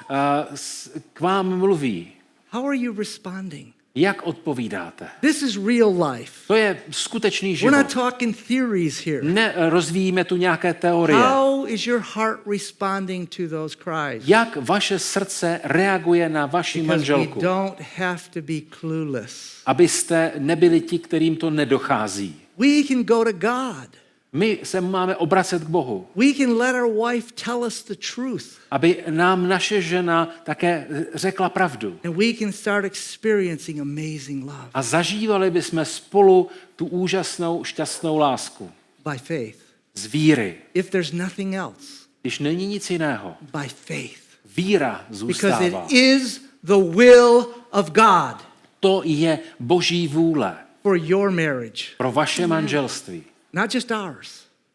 k vám mluví, how are you responding? jak odpovídáte? This is real life. To je skutečný We're not život. talking theories here. Nerozvíjíme tu nějaké teorie. How is your heart responding to those cries? Jak vaše srdce reaguje na vaši Because we manželku? don't have to be clueless. Abyste nebyli ti, kterým to nedochází. We can go to God. My se máme obracet k Bohu, We can let our wife tell us the truth. aby nám naše žena také řekla pravdu. And we can start experiencing amazing love A zažívali bychom spolu tu úžasnou, šťastnou lásku. by faith. Z víry. If there's nothing else, Když není nic jiného. by faith. Víra Because zůstává. it is the will of God To je Boží vůle for your marriage. pro vaše manželství. Not just ours,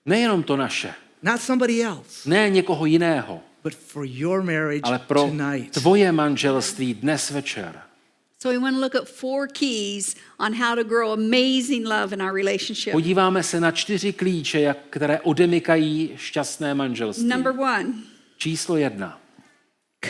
Nejenom to naše, not somebody else, ne někoho jiného, but for your marriage ale pro tonight. tvoje manželství dnes večer. So we want to look at 4 keys on how to grow amazing love in our relationship. Podíváme se na 4 klíče, které odemykají šťastné manželství. Number 1, Číslo 1.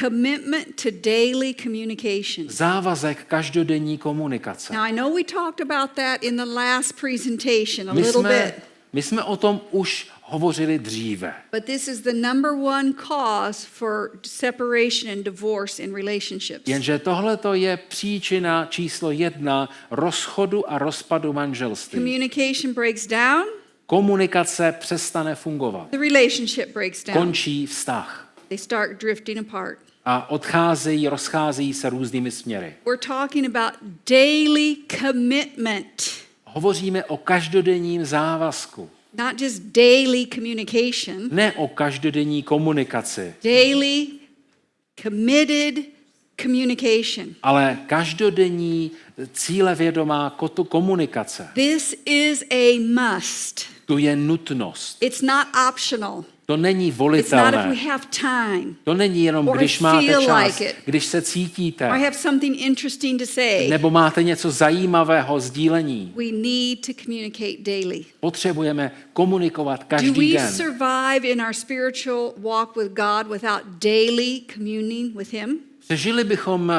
commitment to daily communication. Závazek každodenní komunikace. Now I know we talked about that in the last presentation a little bit, My jsme o tom už hovořili dříve. but this is the number 1 cause for separation and divorce in relationships. Jenže tohleto je příčina číslo 1 rozchodu a rozpadu manželství. Communication breaks down, Komunikace přestane fungovat. the relationship breaks down. Končí vztah. They start drifting apart. A rozcházejí se různými směry. We're talking about daily commitment, Hovoříme o každodenním závazku. not just daily communication, Ne o každodenní komunikaci, daily committed communication. ale každodenní cílevědomá komunikace. This is a must. To je nutnost. It's not optional. To není It's not if volitelné. we have time To není jenom, or když I máte feel čas, like it. když se or I cítíte, have something interesting to say. nebo máte něco zajímavého sdílení. We need to communicate daily. Potřebujeme komunikovat Do každý we den. survive in our spiritual walk with God without daily communing with Him? Přežili bychom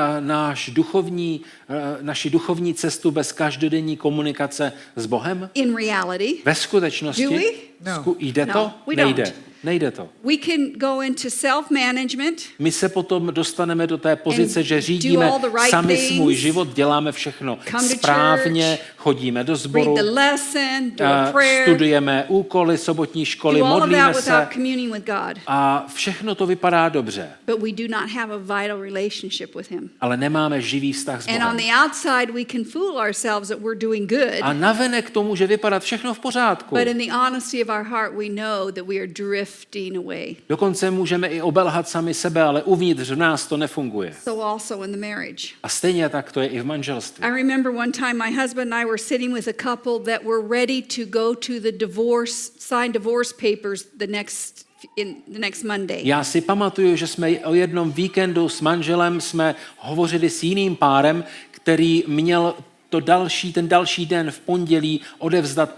naši duchovní cestu bez každodenní komunikace s Bohem? In reality, Ve skutečnosti? Do we? No. Jde No, to? we Nejde. don't. Nejde to. we can go into self-management. My se potom dostaneme do té pozice, And že řídíme do all the right sami things. svůj život, děláme všechno Come to správně, church, chodíme do Read sboru, the lesson, do a prayer, studujeme úkoly, sobotní školy, do all of modlíme that se without communing with God. a všechno to vypadá dobře, But we do not have a vital relationship with Him. ale nemáme živý vztah s And on Bohem. the outside, we can fool ourselves that we're doing good. A navenek tomu může vypadat všechno v pořádku. But in the honesty of our heart, we know that we are drifting away. Dokonce můžeme i obelhat sami sebe, ale uvnitř v nás to nefunguje. So also in the marriage. A stejně tak to je i v manželství. I remember one time my husband and I were sitting with a couple that were ready to go to the sign divorce papers in the next Monday. Já si pamatuju, že jsme o jednom víkendu s manželem jsme hovořili s jiným párem, který měl ten další den v pondělí odevzdat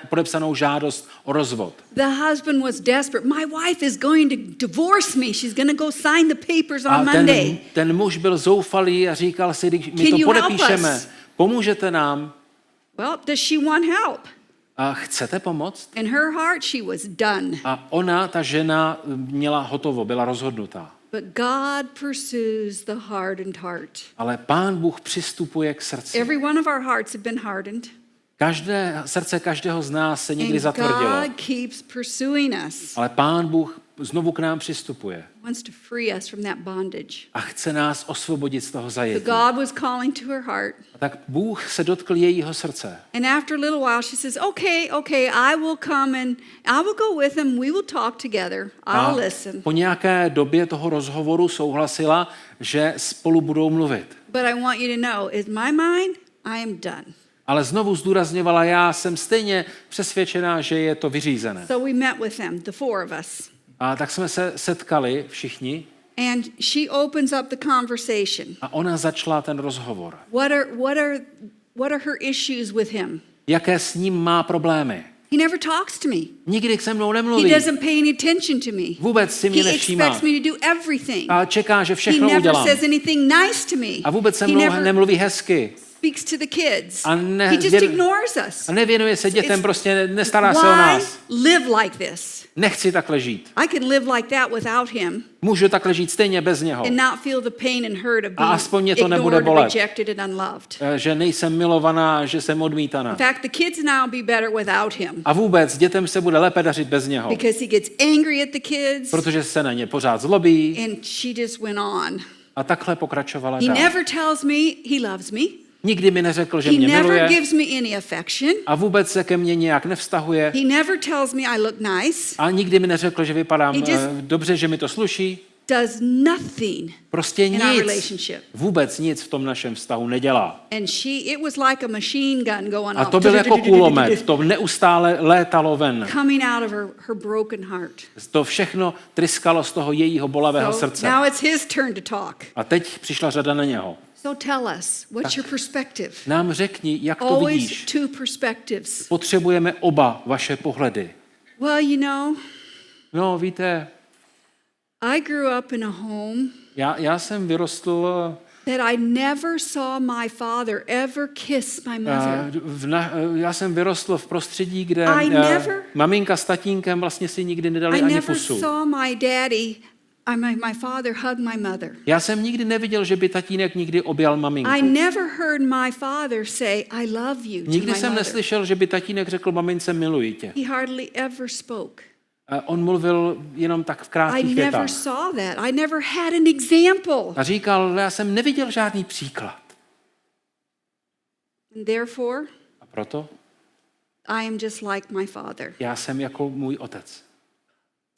podepsanou žádost o rozvod. The husband was desperate. My wife is going to divorce me. She's going to go sign the papers on A Monday. ten muž byl zoufalý a říkal si, když my Can to you help podepíšeme, us? pomůžete nám? Well, does she want help? A chcete pomoct? In her heart, she was done. A ta žena měla hotovo, byla rozhodnutá. But God pursues the hardened heart. Ale Pán Bůh přistupuje k srdci. Every one of our hearts have been hardened. Srdce každého z nás se někdy And zatvrdilo. God keeps pursuing us. Ale Pán Bůh znovu k nám přistupuje Wants to free us from that bondage. a chce nás osvobodit z toho So zajetí. God was calling to her heart. A tak Bůh se dotkl jejího srdce. And after a little while, she says, okay, I will come and I will go with him. We will talk together. A I'll listen. po nějaké době toho rozhovoru souhlasila, že spolu budou mluvit. But I want you to know, in my mind, I am done. Ale znovu zdůrazňovala, já jsem stejně přesvědčená, že je to vyřízené. So we met with them, the four of us. A tak jsme se setkali všichni And she opens up the conversation. a ona začala ten rozhovor. What are her issues with him? Jaké s ním má problémy? He never talks to me. Nikdy se mnou He nemluví. doesn't pay any attention to me. Vůbec si mě He nevšímá. expects me to do everything. A čeká, že He všechno never udělám. says anything nice to me. A vůbec se He mnou never nemluví hezky. speaks to the kids. A He just ignores us. A nevěnuje se dětem, It's- prostě nestará se o Why nás. live like this? Nechci takhle žít. I can live like that without him Můžu takhle žít stejně bez něho. and not feel the pain and hurt of A aspoň mě being to nebude ignored, bolet. rejected and unloved. Že nejsem milovaná, že jsem odmítaná. In fact, the kids now be better without him A vůbec dětem se bude lépe dařit bez něho. because he gets angry at the kids Protože se na ně pořád zlobí. and she just went on. A takhle pokračovala He dál. never tells me he loves me. Nikdy mi neřekl, že He mě never miluje. gives me any affection. A vůbec se ke mně nějak nevztahuje. He never tells me I look nice. A nikdy mi neřekl, že vypadám He just- dobře, že mi to sluší. Does nothing Prostě in our nic. relationship. Vůbec nic v tom našem vztahu nedělá. And it was like a machine gun going A off. to byl jako kulomet. To neustále létalo ven. Coming out of her broken heart. To všechno tryskalo z toho jejího bolavého So srdce. now it's his turn to talk. A teď přišla řada na něho. So tell us, what's your perspective? Nám řekni, jak to Always vidíš. two perspectives. Potřebujeme oba vaše pohledy. Well, you know, No, víte, I grew up in a home já jsem vyrostl, that I never saw my father ever kiss my mother. já jsem vyrostl v prostředí, kde maminka s tatínkem vlastně si nikdy nedali I ani never pusu. saw my daddy, my father hug my mother. Já jsem nikdy neviděl, že by tatínek nikdy objal maminku. I never heard my father say, I love you to Nikdy my jsem mother. neslyšel, že by tatínek řekl mamince miluji tě. He hardly ever spoke. On mluvil jenom tak v I krátkých never větách. saw that. I never had an example. A říkal, já jsem neviděl žádný příklad. And therefore, A proto I am just like my father. já jsem jako můj otec.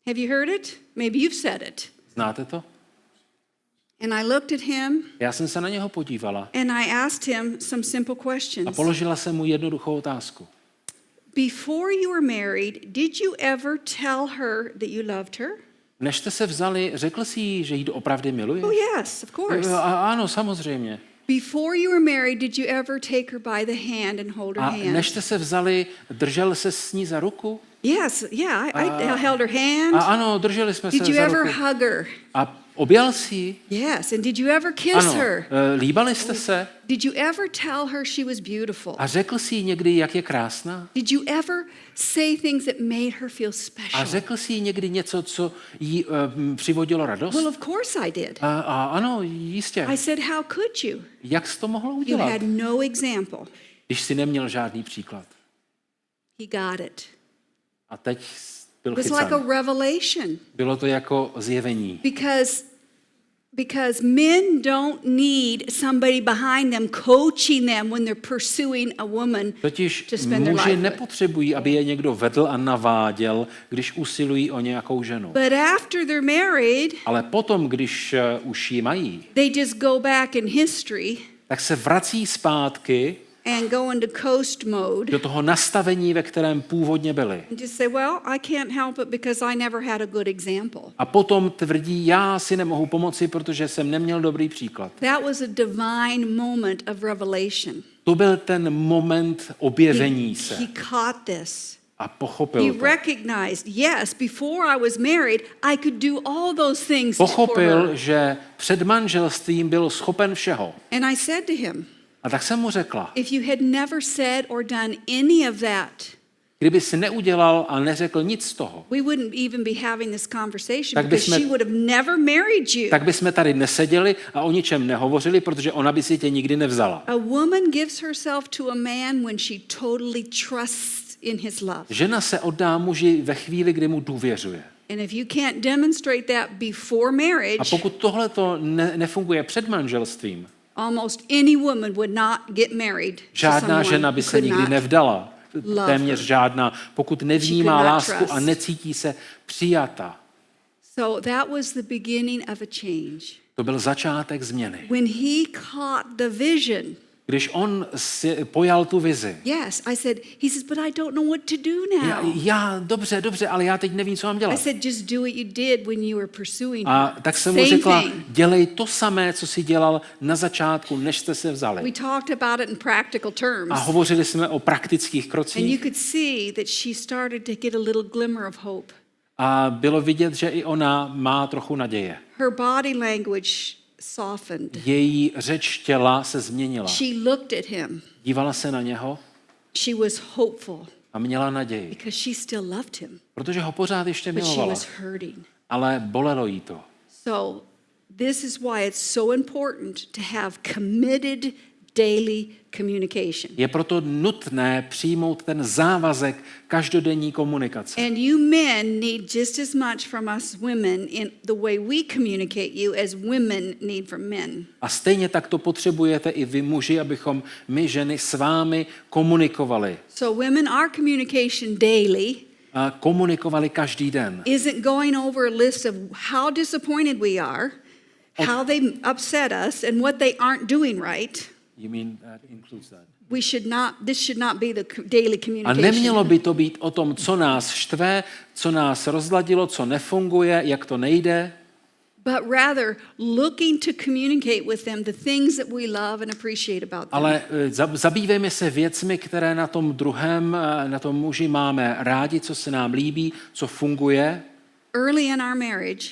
Have you heard it? Maybe you've said it. Znáte to? And I looked at him Já jsem se na něho podívala and I asked him some simple a questions. položila jsem mu jednoduchou otázku. Before you were married, did you ever tell her that you loved her? Než jste se vzali, řekl jsi jí, že jí doopravdy miluješ? Oh, yes, of course. Ano, samozřejmě. Before you were married, did you ever take her by the hand and hold her A hand? než jste se vzali, držel se s ní za ruku? Yes, yeah, I held her hand. A ano, drželi jsme Did se you za ever ruku. hug her? A objal jsi ji? Yes, and did you ever kiss Ano. her? Líbali jste se? Did you ever tell her she was beautiful? A řekl jsi jí někdy, jak je krásná? Did you ever say things that made her feel A special? řekl jsi jí někdy něco, co jí přivodilo radost? Well, of course I did. A ano, jistě. I said, how could you? Jak jsi to mohl You udělat, had no example. když jsi neměl žádný příklad? He got it. A teď byl It was like a chycen. revelation Bylo to jako zjevení. because men don't need somebody behind them coaching them when they're pursuing a woman Totiž to spend their muži life with. nepotřebují, aby je někdo vedl a naváděl, když usilují o nějakou ženu. But after they're married, Ale potom, když už ji mají, they just go back in history tak se vrací zpátky and go into coast mode do toho nastavení, ve kterém původně byli. and just say, well, I can't help it because I never had a good example. A potom tvrdí, já si nemohu pomoci, protože jsem neměl dobrý příklad. That was a divine moment of revelation. To byl ten moment objevení se He caught this. a He pochopil to. recognized, yes, before I was married, I could do all those things for Pochopil, her. že před manželstvím byl schopen všeho. And I said to him, A tak jsem mu řekla, if you had never said or done any of that, kdyby si neudělal a neřekl nic z toho, we wouldn't even be having this conversation Tak because bychom- she would have never married you. tak bychom tady neseděli a o ničem nehovořili, protože ona by si tě nikdy nevzala. A woman gives herself to a man when she totally trusts in his love. Žena se oddá muži ve chvíli, kdy mu důvěřuje. And if you can't demonstrate that before A marriage, pokud tohle to nefunguje před manželstvím, almost any woman would not get married to žádná someone žena who by se could nikdy not nevdala. love Téměř her. žádná, pokud nevnímá could not lásku trust. a necítí se přijata. So that was the beginning of a change. To byl začátek změny. When he caught the vision, Když on si pojal tu vizi. yes, he says, but I don't know what to do now. Já dobře, ale já teď nevím, co mám I dělat. said, just do what you did when you were pursuing A her. tak jsem mu Same řekla, thing. dělej to samé, co jsi dělal na začátku, než jste se We vzali. talked about it in practical terms. A hovořili jsme o praktických And you krocích could see that she started to get a little glimmer of hope. a bylo vidět, že i ona má trochu naděje. Her body language softened. Její řeč těla se změnila. She looked at him. Dívala se na něho She was hopeful a měla naději, because she still loved him, protože ho pořád ještě but she milovala, was hurting. ale bolelo jí to. So this is why it's so important to have committed daily communication. Je proto nutné přijmout ten závazek každodenní komunikace. And you men need just as much from us women in the way we communicate you as women need from men. A stejně tak to potřebujete i vy muži, abychom my ženy s vámi komunikovali. So women, our communication daily A komunikovali každý den. isn't going over a list of how disappointed we are, how they upset us, and what they aren't doing right. You mean that includes that? This should not be the daily A communication. nemělo by to být o tom, co nás štve, co nás rozladilo, co nefunguje, jak to nejde, But rather looking to communicate with them the things that we love and appreciate about them. ale zabývejme se věcmi, které na tom druhém, na tom muži máme rádi, co se nám líbí, co funguje. Early in our marriage,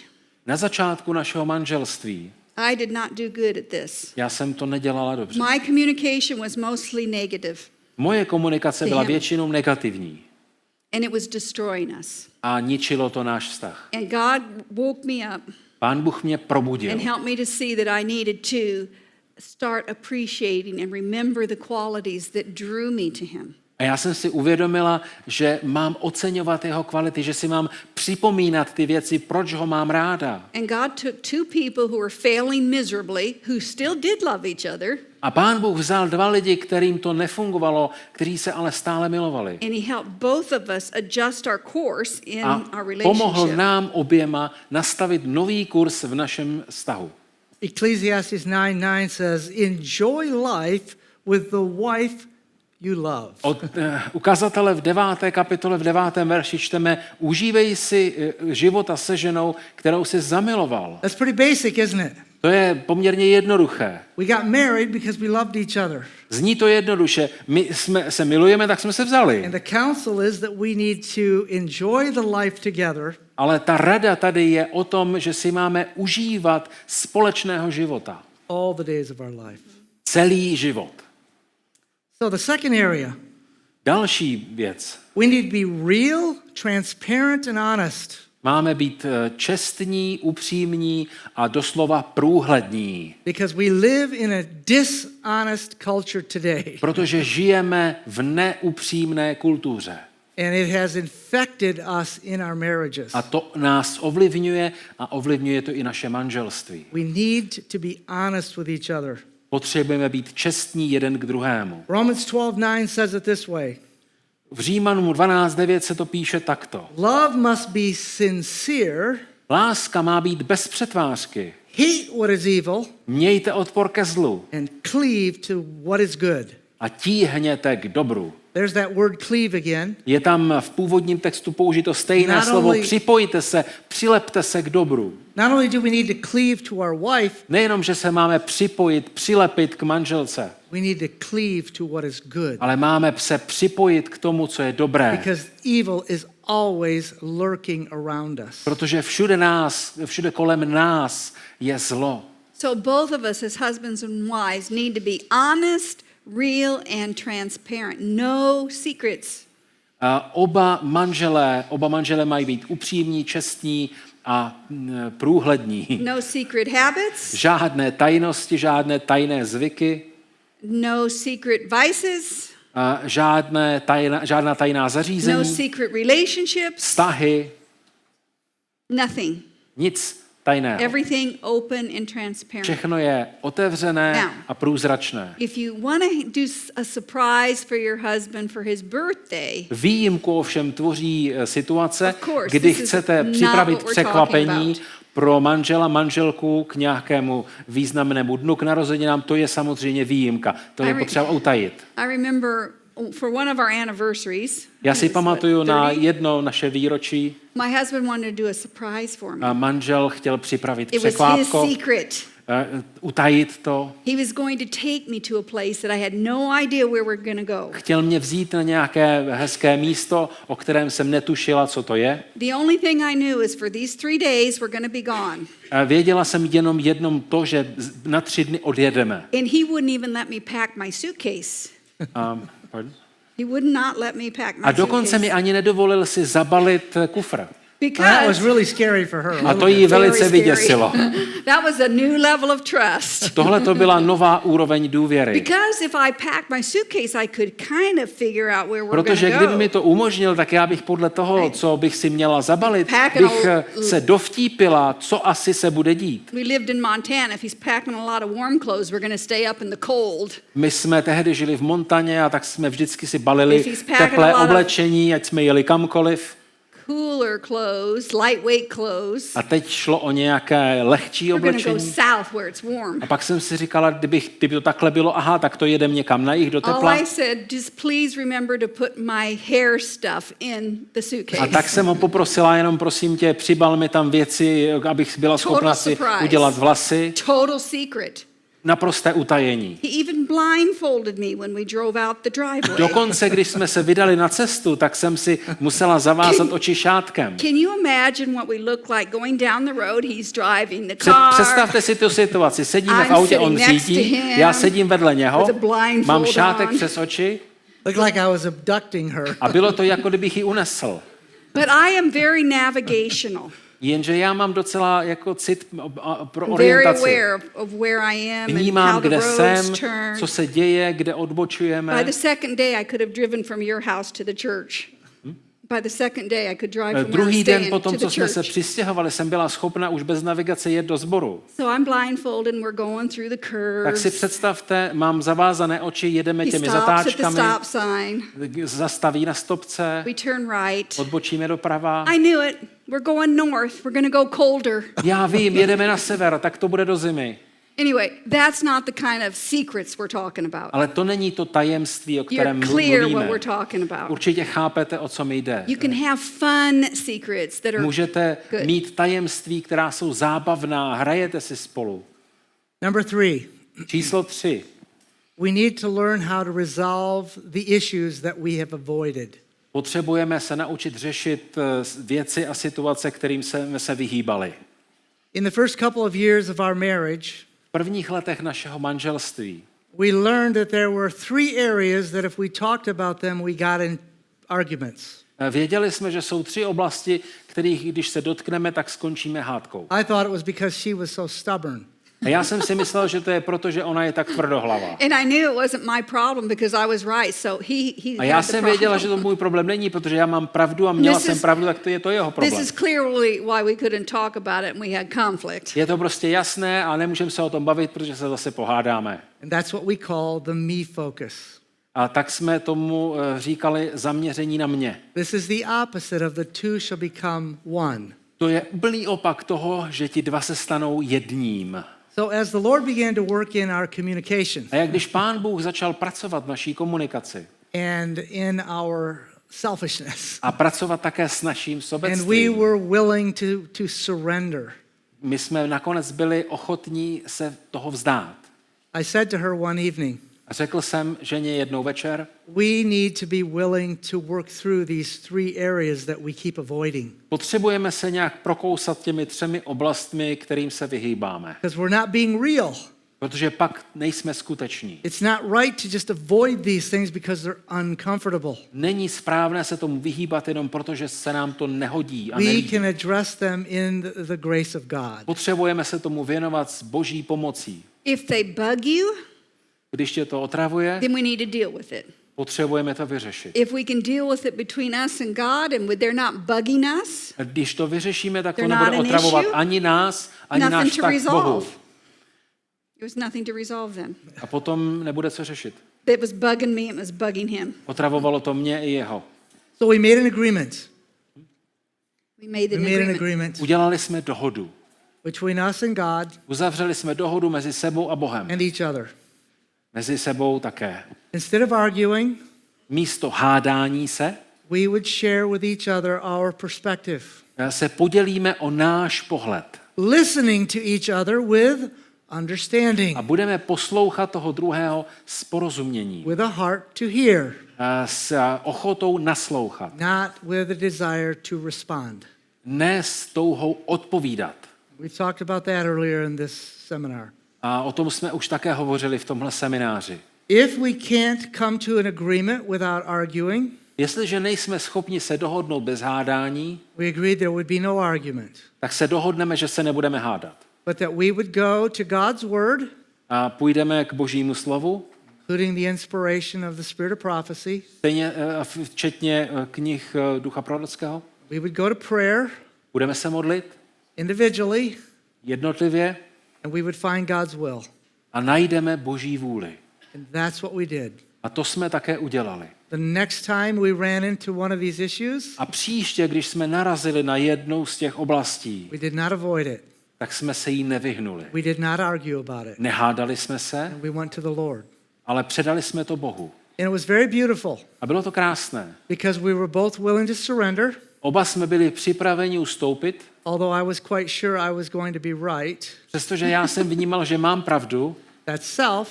Na začátku našeho manželství I did not do good at this. já jsem to nedělala dobře. My communication was mostly negative, Moje komunikace byla him. většinou negativní and it was destroying us. a ničilo to náš vztah. And God woke me up Pán Bůh mě probudil and helped me to see that I needed to start appreciating and remember the qualities that drew me to him. a já jsem si uvědomila, že mám oceňovat jeho kvality, že si mám připomínat ty věci, proč ho mám ráda. And God took two people who were failing miserably, who still did love each other, A Pán Bůh vzal dva lidi, kterým to nefungovalo, kteří se ale stále milovali. and he helped both of us adjust our course in A our pomohl relationship. nám oběma nastavit nový kurz v našem vztahu. Ecclesiastes 9:9 says, enjoy life with the wife you love. Od ukazatele v 9. kapitole v 9. verši čteme, užívej si života se ženou, kterou jsi zamiloval. That's pretty basic, isn't it? To je poměrně jednoduché. We got married because we loved each other. Zní to jednoduše. My se milujeme, tak jsme se vzali. And the counsel is that we need to enjoy the life together Ale ta rada tady je o tom, že si máme užívat společného života. all the days of our life. Celý život. So the second area, Další věc. we need to be real, transparent and honest. Máme být čestní, upřímní a doslova průhlední. Because we live in a dishonest culture today. Protože žijeme v neupřímné kultuře. And it has infected us in our marriages. A to nás ovlivňuje a ovlivňuje to i naše manželství. We need to be honest with each other. Potřebujeme být čestní jeden k druhému. Romans 12:9 says it this way. V Římanům 12:9 se to píše takto. Love must be sincere, Láska má být bez přetvářky. hate what is evil, Mějte odpor ke zlu and cleave to what is good. a tíhněte k dobru. There's that word cleave again. Je tam v původním textu použito stejné Not slovo only- připojte se, přilepte se k dobru. Not only do we need to cleave to our wife, Nejenom, že se máme připojit, přilepit k manželce, we need to cleave to what is good. ale máme se připojit k tomu, co je dobré. Because evil is always lurking around us. Protože všude kolem nás je zlo. So both of us as husbands and wives need to be honest, real, and transparent. No secrets. Oba manželé mají být upřímní, čestní a průhlední. No secret habits. Žádné tajnosti, žádné tajné zvyky, No secret vices. žádná tajná No zařízení, secret relationships. vztahy, Nothing. nic tajného. Everything open and transparent. Všechno je otevřené Now. a průzračné. If you want to do a surprise for your husband for his birthday, Výjimku ovšem tvoří situace, Of course, kdy this is chcete not připravit what we're talking překvapení about. pro manžela, manželku k nějakému významnému dnu, k narozeninám. To je samozřejmě výjimka. To je potřeba utajit. I remember for one of our anniversaries. Já si it was, pamatuju what, na 30? jedno naše výročí. My husband wanted to do a surprise for me. A manžel chtěl připravit It was his překvápko, secret. utajit to. He was going to take me to a place that I had no idea where we're going to go. Chtěl mě vzít na nějaké hezké místo, o kterém jsem netušila, co to je. The only thing I knew is for these 3 days we're going to be gone. Věděla jsem jenom to, že na 3 dny odjedeme. And he wouldn't even let me pack my suitcase. Pardon? He would not let me pack my A dokonce mi suitcase. ani nedovolil si zabalit kufr. That was Because really scary for her. A to jí velice Very scary. vyděsilo. that was a new level of trust. Tohle to byla nová úroveň důvěry. Because if I packed my suitcase, I could kind of figure out where we're going Protože to kdyby go. mi to umožnil, tak já bych podle toho, co bych si měla zabalit, Pack bych an se dovtípila, co asi se bude dít. We lived in Montana. If he's packing a lot of warm clothes, we're going to stay up in the cold. My jsme tehdy žili v Montaně a tak jsme vždycky si balili If he's packing teplé a lot of- oblečení, ať jsme jeli kamkoliv. Cooler clothes, lightweight clothes. A teď šlo o nějaké lehčí We're going to go oblečení. south where it's warm. A pak jsem si říkala, kdyby to takhle bylo, aha, tak to jedem někam na jih do All tepla. I said, just please remember to put my hair stuff in the suitcase. A tak jsem ho poprosila, jenom prosím tě, přibal mi tam věci, abych byla schopna Total si surprise. udělat vlasy. Total secret. Naprosté utajení. He even blindfolded me when we drove out the driveway. Dokonce, když jsme se vydali na cestu, tak jsem si musela zavázat oči šátkem. Can you imagine what we look like going down the road? He's driving the car. Představte si tu situaci. Sedíme v I'm autě, on sitting next to řídí, him já sedím vedle něho, with a blindfold mám šátek on. přes oči Looked like I was abducting her. a bylo to, jako kdybych ji unesl. But I am very navigational. Jenže já mám docela jako cit pro Very orientaci. aware of where I am and Vnímám, how the kde roads jsem, turn. co se děje, kde By odbočujeme. the second day, I could have driven from your house to the church. By the second day, I could drive from where I'm Druhý den staying potom, to co the jsme se church. přistěhovali, jsem byla schopna už bez navigace jet do sboru. So I'm blindfolded and we're going through the Tak si curves. představte, mám zavázané oči, jedeme He těmi stops at the zatáčkami, stop sign. zastaví na stopce, We turn right. odbočíme doprava. I knew it. We're going north. We're going to go colder. Já vím, jedeme na sever, tak to bude do zimy. Anyway, that's not the kind of secrets we're talking about. Ale to není to tajemství, o You're kterém clear what mluvíme. we're talking about. Určitě chápete, o co mi jde. You can have fun secrets that are Můžete good. mít tajemství, která jsou zábavná, hrajete si spolu. Number 3, Číslo 3. we need to learn how to resolve the issues that we have avoided. Potřebujeme se naučit řešit věci a situace, kterým jsme se vyhýbali. In the first couple of years of our marriage, V prvních letech našeho manželství we learned that there were 3 areas that if we talked about them, we got in arguments. věděli jsme, že jsou 3 oblasti, kterých, když se dotkneme, tak skončíme hádkou. I thought it was because she was so stubborn. A já jsem si myslel, že to je proto, že ona je tak tvrdohlavá. And I knew it wasn't my problem because I was right. So he A já had the jsem věděla, že problem. to můj problém není, protože já mám pravdu a měla This jsem is- pravdu, tak to je to jeho This problém. is clearly why we couldn't talk about it and we had conflict. Je to prostě jasné a nemůžeme se o tom bavit, protože se zase pohádáme. And that's what we call the me focus. A tak jsme tomu říkali zaměření na mě. This is the opposite of the two shall become one. To je úplný opak toho, že ti dva se stanou jedním. So as the Lord began to work in our communication A jak když Pán Bůh začal pracovat v naší komunikaci and in our selfishness, a pracovat také s naším and we sobectvím, were willing to surrender, my jsme nakonec byli ochotní se toho vzdát. I said to her one evening, A řekl jsem ženě jednou večer, we need to be willing to work through these 3 areas that we keep avoiding. potřebujeme se nějak prokousat těmi 3 oblastmi, kterým se vyhýbáme. Because we're not being real. Protože pak nejsme skuteční. It's not right to just avoid these things because they're uncomfortable. Není správné se tomu vyhýbat jenom proto, že se nám to nehodí a We nelíbí. can address them in the grace of God. Potřebujeme se tomu věnovat s Boží pomocí. If they bug you, Když tě to otravuje, then we need to deal with it. potřebujeme to vyřešit. If we can deal with it between us and God and they're not bugging us, A když to vyřešíme, tak to They're nebude not an otravovat issue, ani nás, ani nothing náš to vztah k Bohu. resolve. There was nothing to resolve then. A potom nebude co řešit. It was bugging me, it was bugging him. Otravovalo to mě i jeho. So we made an agreement. We made We an made an agreement. agreement Udělali jsme dohodu. between us and God Uzavřeli jsme dohodu mezi sebou a Bohem. and each other. Mezi sebou také. Instead of arguing, Místo hádání se, we would share with each other our perspective, se podělíme o náš pohled. listening to each other with understanding, A budeme poslouchat toho druhého s porozuměním. with a heart to hear, S ochotou naslouchat. not with a desire to respond. Ne s touhou odpovídat. We've talked about that earlier in this seminar. A o tom jsme už také hovořili v tomhle semináři. If we can't come to an agreement without arguing, Jestliže nejsme schopni se dohodnout bez hádání, we agreed there would be no argument, tak se dohodneme, že se nebudeme hádat. but that we would go to God's word, A půjdeme k Božímu slovu, including the inspiration of the spirit of prophecy. stejně, včetně knih Ducha prorockého. We would go to prayer Budeme se modlit individually, jednotlivě and we would find God's will. a najdeme Boží vůli. And that's what we did. A to jsme také udělali. The next time we ran into one of these issues, A příště, když jsme narazili na jednou z těch oblastí, we did not avoid it. tak jsme se jí nevyhnuli. We did not argue about it. Nehádali jsme se, And we went to the Lord. ale předali jsme to Bohu. And it was very beautiful A bylo to krásné. because we were both willing to surrender, Oba jsme byli připraveni ustoupit, although I was quite sure I was going to be right. přestože já jsem vnímal, že mám pravdu, That's self,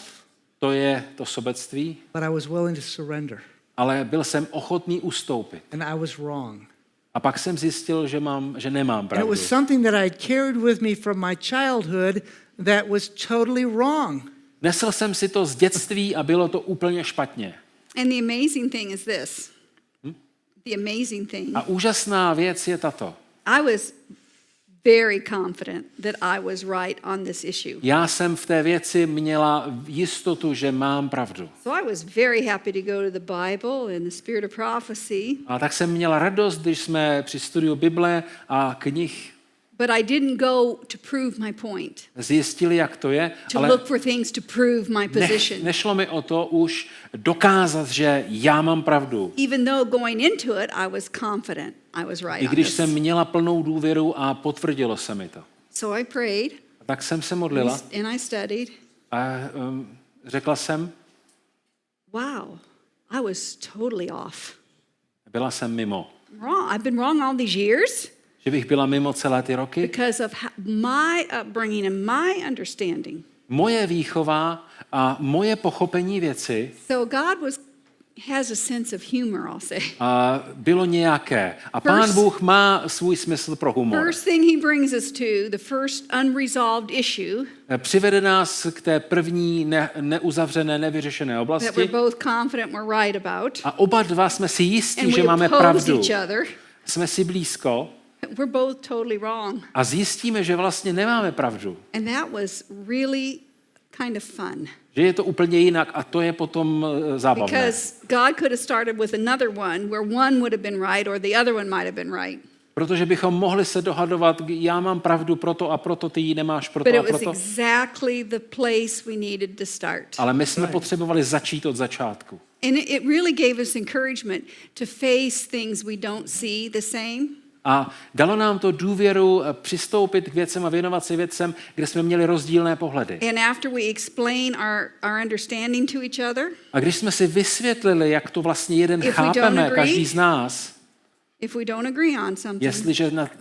to je to sobectví, but I was willing to surrender. ale byl jsem ochotný ustoupit. And I was wrong. A pak jsem zjistil, že nemám And it pravdu. was something that I had carried with me from my childhood that was totally wrong. Nesl jsem si to z dětství a bylo to úplně špatně. And the amazing thing is this. The amazing thing. A úžasná věc je tato. I was very confident that I was right on this issue. Já jsem v té věci měla jistotu, že mám pravdu. So I was very happy to go to the Bible and the spirit of prophecy, A tak jsem měla radost, když jsme při studiu Bible a knih but I didn't go to prove my point, zjistili, jak to je, to ale look for things to prove my position. nešlo mi o to už dokázat, že já mám pravdu. Even though going into it, I was confident I was right I on když this. jsem měla plnou důvěru a potvrdilo se mi to. So I prayed A tak jsem se modlila and I studied. a řekla jsem, Wow, I was totally off. byla jsem mimo. Wrong. I've been wrong all these years Že bych byla mimo celé ty roky. because of my upbringing and my understanding. Moje výchova a moje pochopení věci So God has a sense of humor, I'll say. bylo nějaké. A Pán Bůh má svůj smysl pro humor. First thing he brings us to, the first unresolved issue Přivede nás k té první neuzavřené, nevyřešené that oblasti. we're both confident we're right about. A oba dva jsme si jistí, And že we máme oppose pravdu. each other. Jsme si blízko We're both totally wrong. a zjistíme, že vlastně nemáme pravdu. And that was really kind of fun. Že je to úplně jinak a to je potom zábavné. Because God could have started with another one where one would have been right or the other one might have been right. Protože bychom mohli se dohadovat, já mám pravdu proto a proto, ty ji nemáš But proto it a was proto. exactly the place we needed to start. Ale my jsme potřebovali začít od začátku. And it really gave us encouragement to face things we don't see the same. A dalo nám to důvěru přistoupit k věcem a věnovat se věcem, kde jsme měli rozdílné pohledy. And after we explain our understanding to each other, A když jsme si vysvětlili, jak to vlastně jeden If we chápeme, don't agree, každý z nás, if we don't agree on something,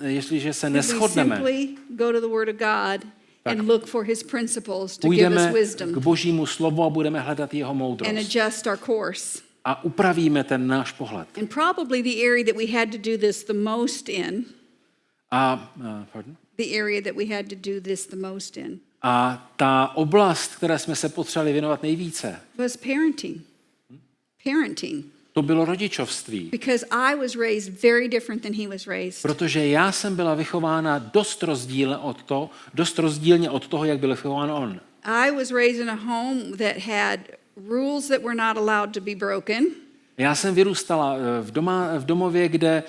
jestliže se we neshodneme, simply go to the Word of God and look for His principles to give us půjdeme k wisdom Božímu slovu a budeme hledat jeho and moudrost. adjust our course. A upravíme ten náš pohled. And probably the area that we had to do this the most in, Pardon? the area that we had to do this the most in, A ta oblast, které jsme se potřebovali věnovat nejvíce, was parenting. Parenting. to bylo rodičovství. Because I was raised very different than he was raised. Protože já jsem byla vychována dost rozdílně od toho, jak byl vychován on. I was raised in a home that had rules that were not allowed to be broken. Já jsem vyrůstala v domově, kde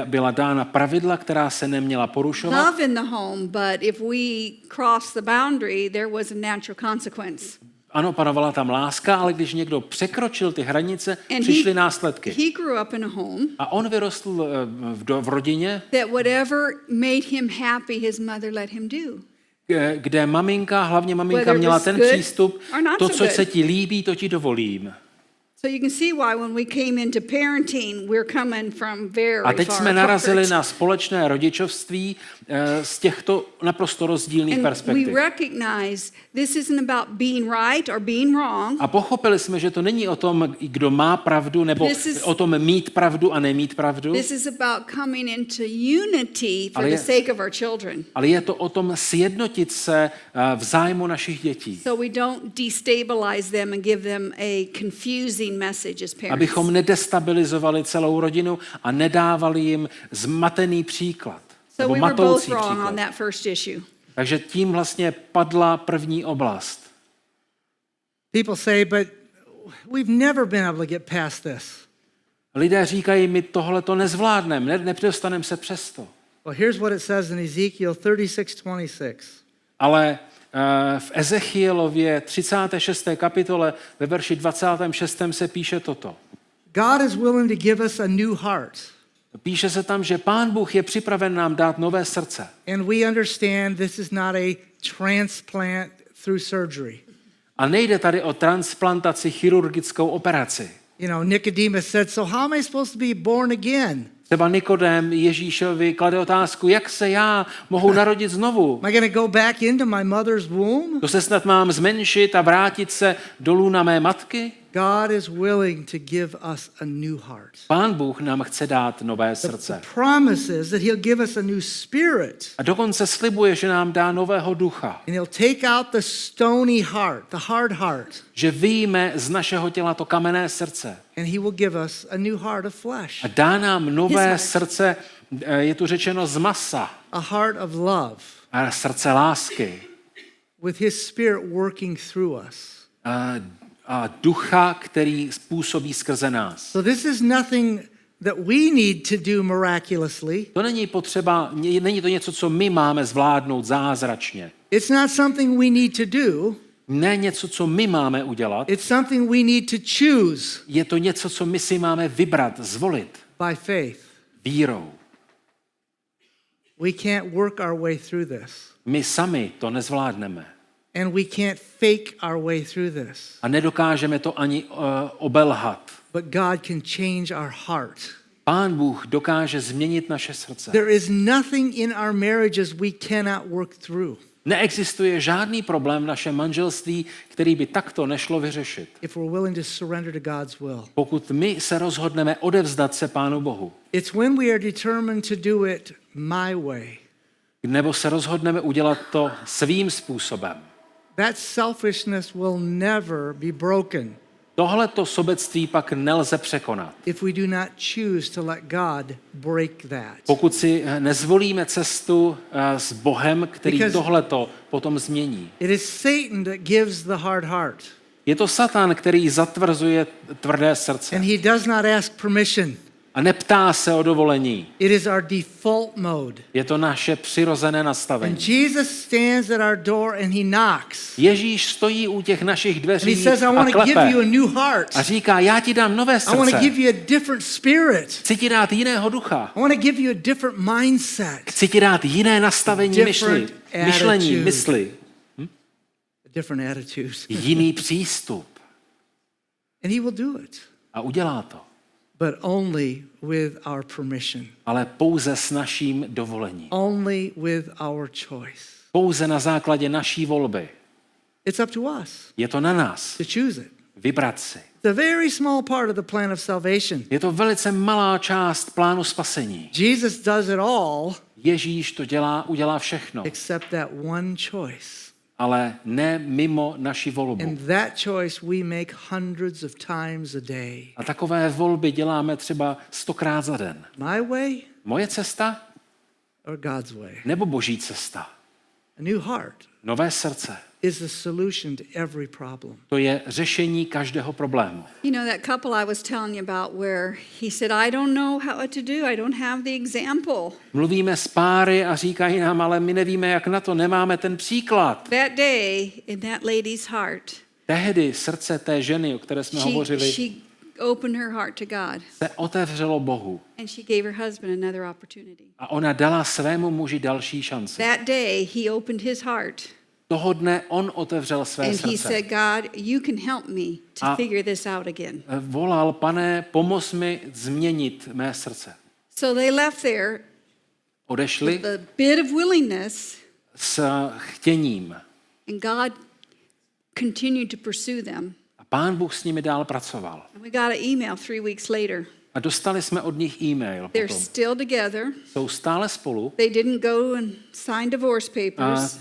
byla dána pravidla, která se neměla porušovat. Love in the home, but if we crossed the boundary, there was a natural consequence. Ano, panovala tam láska, ale když někdo překročil ty hranice, přišly následky. He grew up in a home A on vyrostl v rodině, that whatever made him happy, his mother let him do. kde hlavně maminka Whether it měla was ten good přístup, or not to, so co good. se ti líbí, to ti dovolím. So you can see why when we came into parenting, we're coming from very A teď far jsme narazili apart. na společné rodičovství z těchto naprosto rozdílných And we perspektiv. recognize this isn't about being right or being wrong. A pochopili jsme, že to není o tom, kdo má pravdu, nebo o tom mít pravdu a nemít pravdu, This is about coming into unity for Ale the je- sake of our children. ale je to o tom sjednotit se v zájmu našich dětí. So we don't destabilize them and give them a confusing message as parents. Abychom nedestabilizovali celou rodinu a nedávali jim zmatený příklad. So Nebo we were both matoucí wrong on příklad. that first issue. Takže tím vlastně padla první oblast. People say, but we've never been able to get past this. Lidé říkají, my tohle to nezvládneme, nedostaneme se přes to. Well, here's what it says in Ezekiel 36:26. Ale v Ezechielově 36. kapitole ve verši 26. se píše toto. God is willing to give us a new heart. Píše se tam, že Pán Bůh je připraven nám dát nové srdce. And we understand this is not a transplant through surgery. A nejde tady o transplantaci, chirurgickou operaci. You know, Nicodemus said, so how am I supposed to be born again? Třeba Nikodém Ježíšovi klade otázku, jak se já mohu narodit znovu? Am I going to go back into my mother's womb? To se snad mám zmenšit a vrátit se dolů na mé matky? God is willing to give us a new heart. Pán Bůh nám chce dát nové srdce. The promise is that he'll give us a new spirit. A dokonce slibuje, že nám dá nového ducha. And he'll take out the stony heart, the hard heart. Že vyjme z našeho těla to kamenné srdce. And he will give us a new heart of flesh. A dá nám nové heart. srdce, je tu řečeno z masa. A heart of love. A srdce lásky. With his spirit working through us. A ducha, který způsobí skrze nás. So this is nothing that we need to do miraculously. To není potřeba, není to něco, co my máme zvládnout zázračně. It's not something we need to do. Ne něco, co my máme udělat. It's something we need to choose Je to něco, co my si máme vybrat, zvolit by faith. vírou. We can't work our way through this. My sami to nezvládneme. And we can't fake our way through this. A nedokážeme to ani obelhat. But God can change our heart. Pán Bůh dokáže změnit naše srdce. There is nothing in our marriages we cannot work through Neexistuje žádný problém v našem manželství, který by takto nešlo vyřešit. if we're willing to surrender to God's will. Pokud my se rozhodneme odevzdat se Pánu Bohu, It's when we are determined to do it my way. nebo se rozhodneme udělat to svým způsobem. That selfishness will never be broken Tohleto sobectví pak nelze překonat. if we do not choose to let God break that. Pokud si nezvolíme cestu s Bohem, který Because- tohleto potom změní. It is Satan that gives the hard heart. Je to Satan, který zatvrzuje tvrdé srdce And he does not ask permission. a neptá se o dovolení. It is our default mode. Je to naše přirozené nastavení. And Jesus stands at our door and he knocks. Ježíš stojí u těch našich And he dveří says, I a want to give klepe you a new heart. a říká, já ti dám nové I want to srdce. give you a different spirit. Chci ti dát jiného ducha. I want to give you a different mindset. Chci ti dát jiné nastavení Different myšlení, attitude. mysli. A different attitude. Jiný přístup. And he will do it. A udělá to. But only with our permission. Ale pouze s naším dovolením. Only with our choice. Pouze na základě naší volby. It's up to us Je to na nás. to choose it. Vybrat si. It's a very small part of the plan of salvation. Je to velice malá část plánu spasení. Jesus does it all, Ježíš to udělá všechno, except that one choice. ale ne mimo naši volbu. And that choice we make hundreds of times a day. A takové volby děláme třeba 100krát za den. My way Moje cesta or God's way? nebo Boží cesta? A new heart Nové srdce. is the solution to every problem. To je řešení každého problému. You know, that couple I was telling you about where he said, I don't know what to do. I don't have the example. Mluvíme s páry a říkají nám, ale my nevíme, jak na to, nemáme ten příklad. That day in that lady's heart, Tehdy srdce té ženy, o které jsme hovořili, she opened her heart to God. se otevřelo Bohu. And she gave her husband another opportunity. A ona dala svému muži další šanci. That day he opened his heart. Toho dne on otevřel své And he srdce. said, God, you can help me to A- figure this out again. Volal, Pane, pomoz mi změnit mé srdce. So they left there Odešli with a bit of willingness, s chtěním. and God continued to pursue them. A Pán Bůh s nimi dál pracoval. And we got an email 3 weeks later. A dostali jsme od nich e-mail They're potom. still together. Jsou stále spolu They didn't go and sign divorce a papers.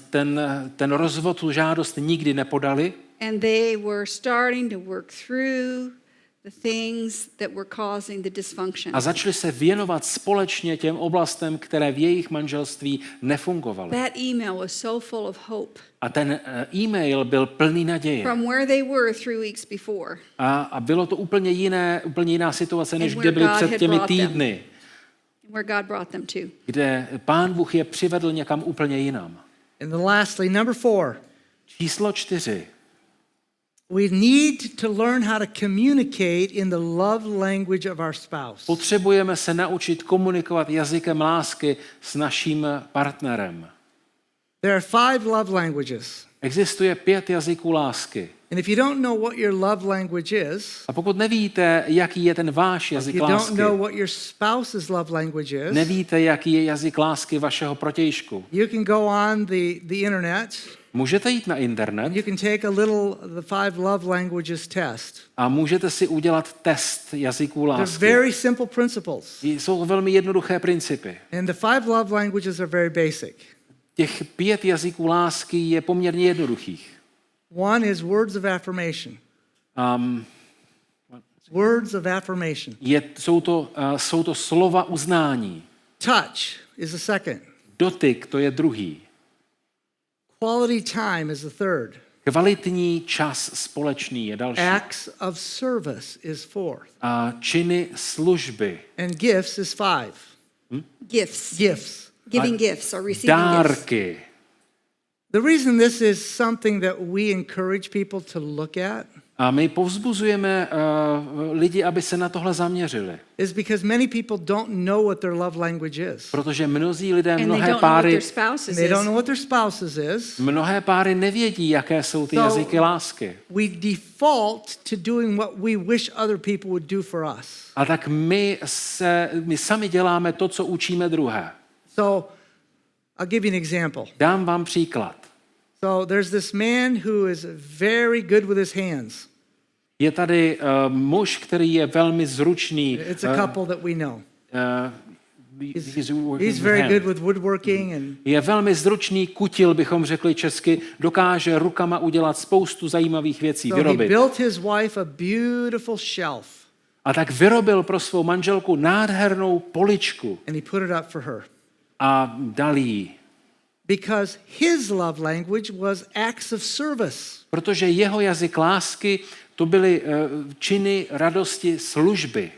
ten rozvod, tu žádost nikdy nepodali. And they were starting to work through the things that were causing the dysfunction. A začali se věnovat společně těm oblastem, které v jejich manželství nefungovaly. That email was so full of hope A ten e-mail byl plný naděje. from where they were 3 weeks before. A bylo to úplně jiná situace, než And kde byli where God před had těmi brought them. týdny, And where God brought them to. kde Pán Bůh je přivedl někam úplně jinam. And then lastly, number 4, Číslo 4. we need to learn how to communicate in the love language of our spouse. Potřebujeme se naučit komunikovat jazykem lásky s naším partnerem. There are 5 love languages. Existuje 5 jazyků lásky. And if you don't know what your love language is, A pokud nevíte, jaký je ten váš jazyk you don't lásky, know what your spouse's love language is, nevíte, jaký je jazyk lásky vašeho protějšku, you can go on the internet. můžete jít na internet You can take the 5 love languages test. a můžete si udělat test jazyků They're lásky. very simple principles. Jsou velmi jednoduché principy. And the 5 love languages are very basic. Těch 5 jazyků lásky je poměrně jednoduchých. One is words of affirmation. Words of affirmation. Jsou to slova uznání. Touch is the second. Dotyk, to je druhý. Quality time is the third. Kvalitní čas společný je další. Acts of service is fourth. A činy služby. And gifts is 5. Gifts. Gifts. Giving gifts or receiving gifts. Dárky. The reason this is something that we encourage people to look at A my povzbuzujeme lidi, aby se na tohle zaměřili. is because many people don't know what their love language is. Protože mnozí lidé, And they mnohé don't know what páry, their spouses They don't is. know what their spouses is. mnohé páry nevědí, jaké jsou ty So- jazyky lásky. We default to doing what we wish other people would do for us. A tak my sami děláme to, co učíme druhé. So I'll give you an example. Dám vám příklad. So there's this man who is very good with his hands. Je tady muž, který je velmi zručný. It's a couple that we know. He's He's very good with woodworking and Je velmi zručný kutil, bychom řekli česky, dokáže rukama udělat spoustu zajímavých věcí, so he vyrobit. built his wife a beautiful shelf A tak vyrobil pro svou manželku nádhernou poličku and he put it up for her. a dal jí. Because his love language was acts of service. Protože jeho jazyk lásky, to byly činy radosti služby.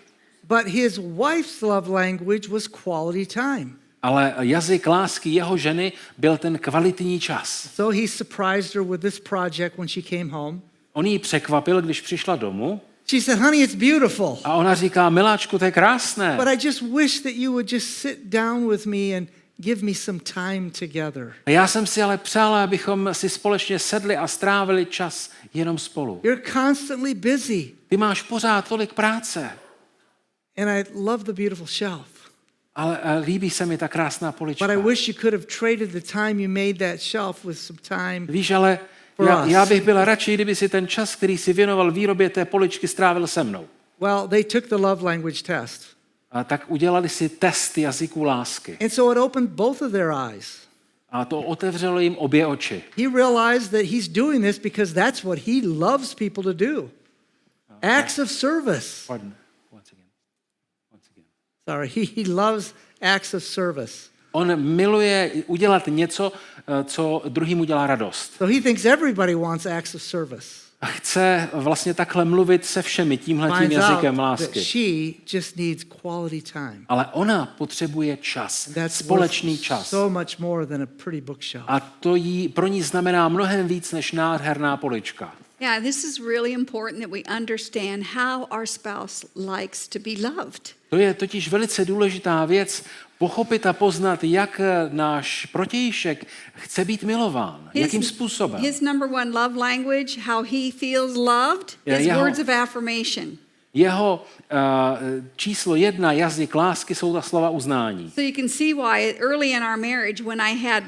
But his wife's love language was quality time. Ale jazyk lásky jeho ženy byl ten kvalitní čas. So he surprised her with this project when she came home. On jí překvapil, když přišla domů She said, "Honey, it's beautiful. a ona říká, miláčku, to je krásné, But I just wish that you would just sit down with me and give me some time together. a já jsem si ale přála, abychom si společně sedli a strávili čas jenom spolu. You're constantly busy." Ty máš pořád tolik práce, And I love the beautiful shelf. ale líbí se mi ta krásná polička. But I wish you could have traded the time you made that shelf with some time. Víš, ale já bych byla radši, kdyby si ten čas, který si věnoval výrobě té poličky, strávil se mnou. Well, they took the love language test. tak udělali si test jazyků lásky. And so it opened both of their eyes. A to otevřelo jim obě oči. He realized that he's doing this because that's what he loves people to do. Acts of service. Pardon. Once again. Sorry, he loves acts of service. On miluje udělat něco, co druhým udělá radost. So he thinks everybody wants acts of service. A chce vlastně takhle mluvit se všemi tímhletím Finds jazykem out that lásky. she just needs quality time. Ale ona potřebuje čas, That's společný worth čas. so much more than a pretty bookshelf. A to pro ní znamená mnohem víc než nádherná polička. Yeah, this is really important that we understand how our spouse likes to be loved. To je totiž velice důležitá věc, pochopit a poznat, jak náš protějšek chce být milován. Jakým způsobem. His number one love language, how he feels loved, is words of affirmation. Jeho číslo 1 jazyk lásky jsou ta slova uznání. So you can see why early in our marriage, when I had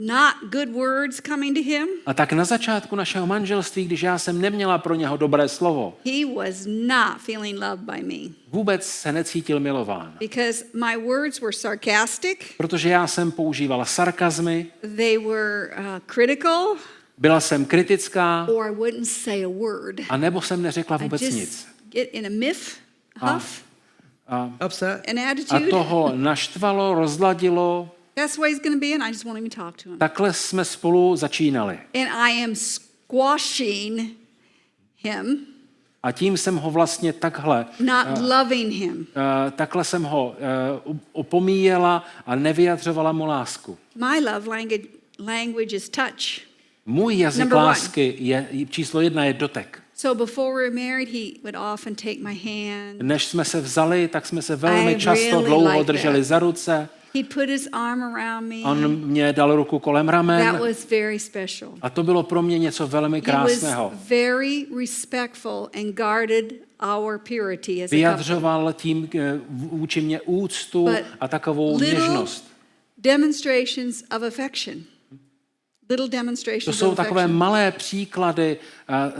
not good words coming to him, A tak na začátku našeho manželství, když já jsem neměla pro něho dobré slovo, he was not feeling loved by me. vůbec se necítil milován. Because my words were sarcastic, Protože já jsem používala sarkazmy, they were critical, byla jsem kritická, or I wouldn't say a word. a nebo jsem neřekla I vůbec just nic. get in a huff, Upset? an A attitude. toho naštvalo, rozladilo. That's the way he's going to be, and I just won't even talk to him. Takhle jsme spolu začínali. And I am squashing him, A tím jsem ho vlastně takhle, not loving him. takhle jsem ho opomíjela a nevyjadřovala mu lásku. My love language is touch. Můj jazyk Number one. lásky je, číslo 1 je dotek. So before we were married, he would often take my hand. Než jsme se vzali, tak jsme se velmi I často really dlouho like drželi that. za ruce. He put his arm around me. On mě dal ruku kolem ramen. That was very special. A to bylo pro mě něco velmi He was krásného. very respectful and guarded our purity as a couple. Vyjadřoval tím vůči mě úctu But a takovou little něžnost. demonstrations of affection. Little To demonstrations jsou of takové affection. malé příklady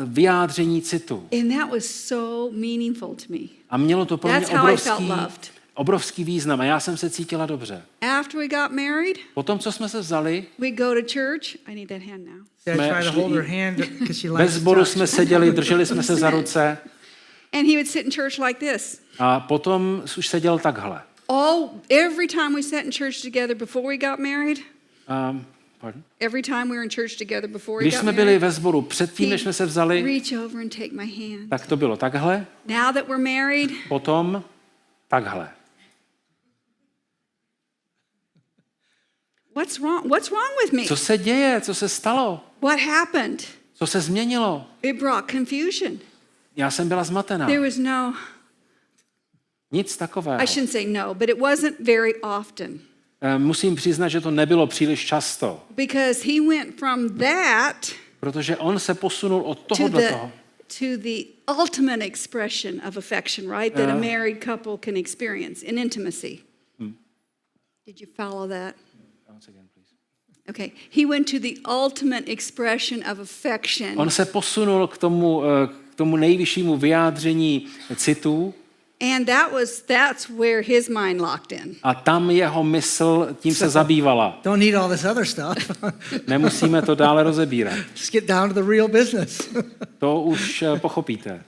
vyjádření citu. And that was so meaningful to me. A mělo to pro mě That's how I felt loved. obrovský význam a já jsem se cítila dobře. After we got married, Potom, co jsme se vzali, we go to church. I need that hand now. Dad Jsme tried to šli hold her hand because she ve likes to sboru touch. jsme seděli, drželi jsme se za ruce And he would sit in church like this. a potom už seděl takhle. Every time we sat in church together before we got married, Pardon? every time we were in church together before we Když got jsme byli married, ve sboru předtím, než jsme se vzali, reach over and take my hand. tak to bylo takhle, Now that we're married, potom takhle. what's wrong? What's wrong with me? Co se děje? Co se stalo? What happened? Co se změnilo? It brought confusion. Já jsem byla zmatená. There was no, Nic takového. I shouldn't say no, but it wasn't very often. Musím přiznat, že to nebylo příliš často, Because he went from that protože on se posunul od toho to do toho. the ultimate expression of affection, right? That a married couple can experience in intimacy. Did you follow that? Okay. He went to the ultimate expression of affection. On se posunul k tomu nejvyššímu vyjádření citu And that's where his mind locked in. a tam jeho mysl tím se zabývala. Don't need all this other stuff. Nemusíme to dále rozebírat. Just get down to the real business. To už pochopíte.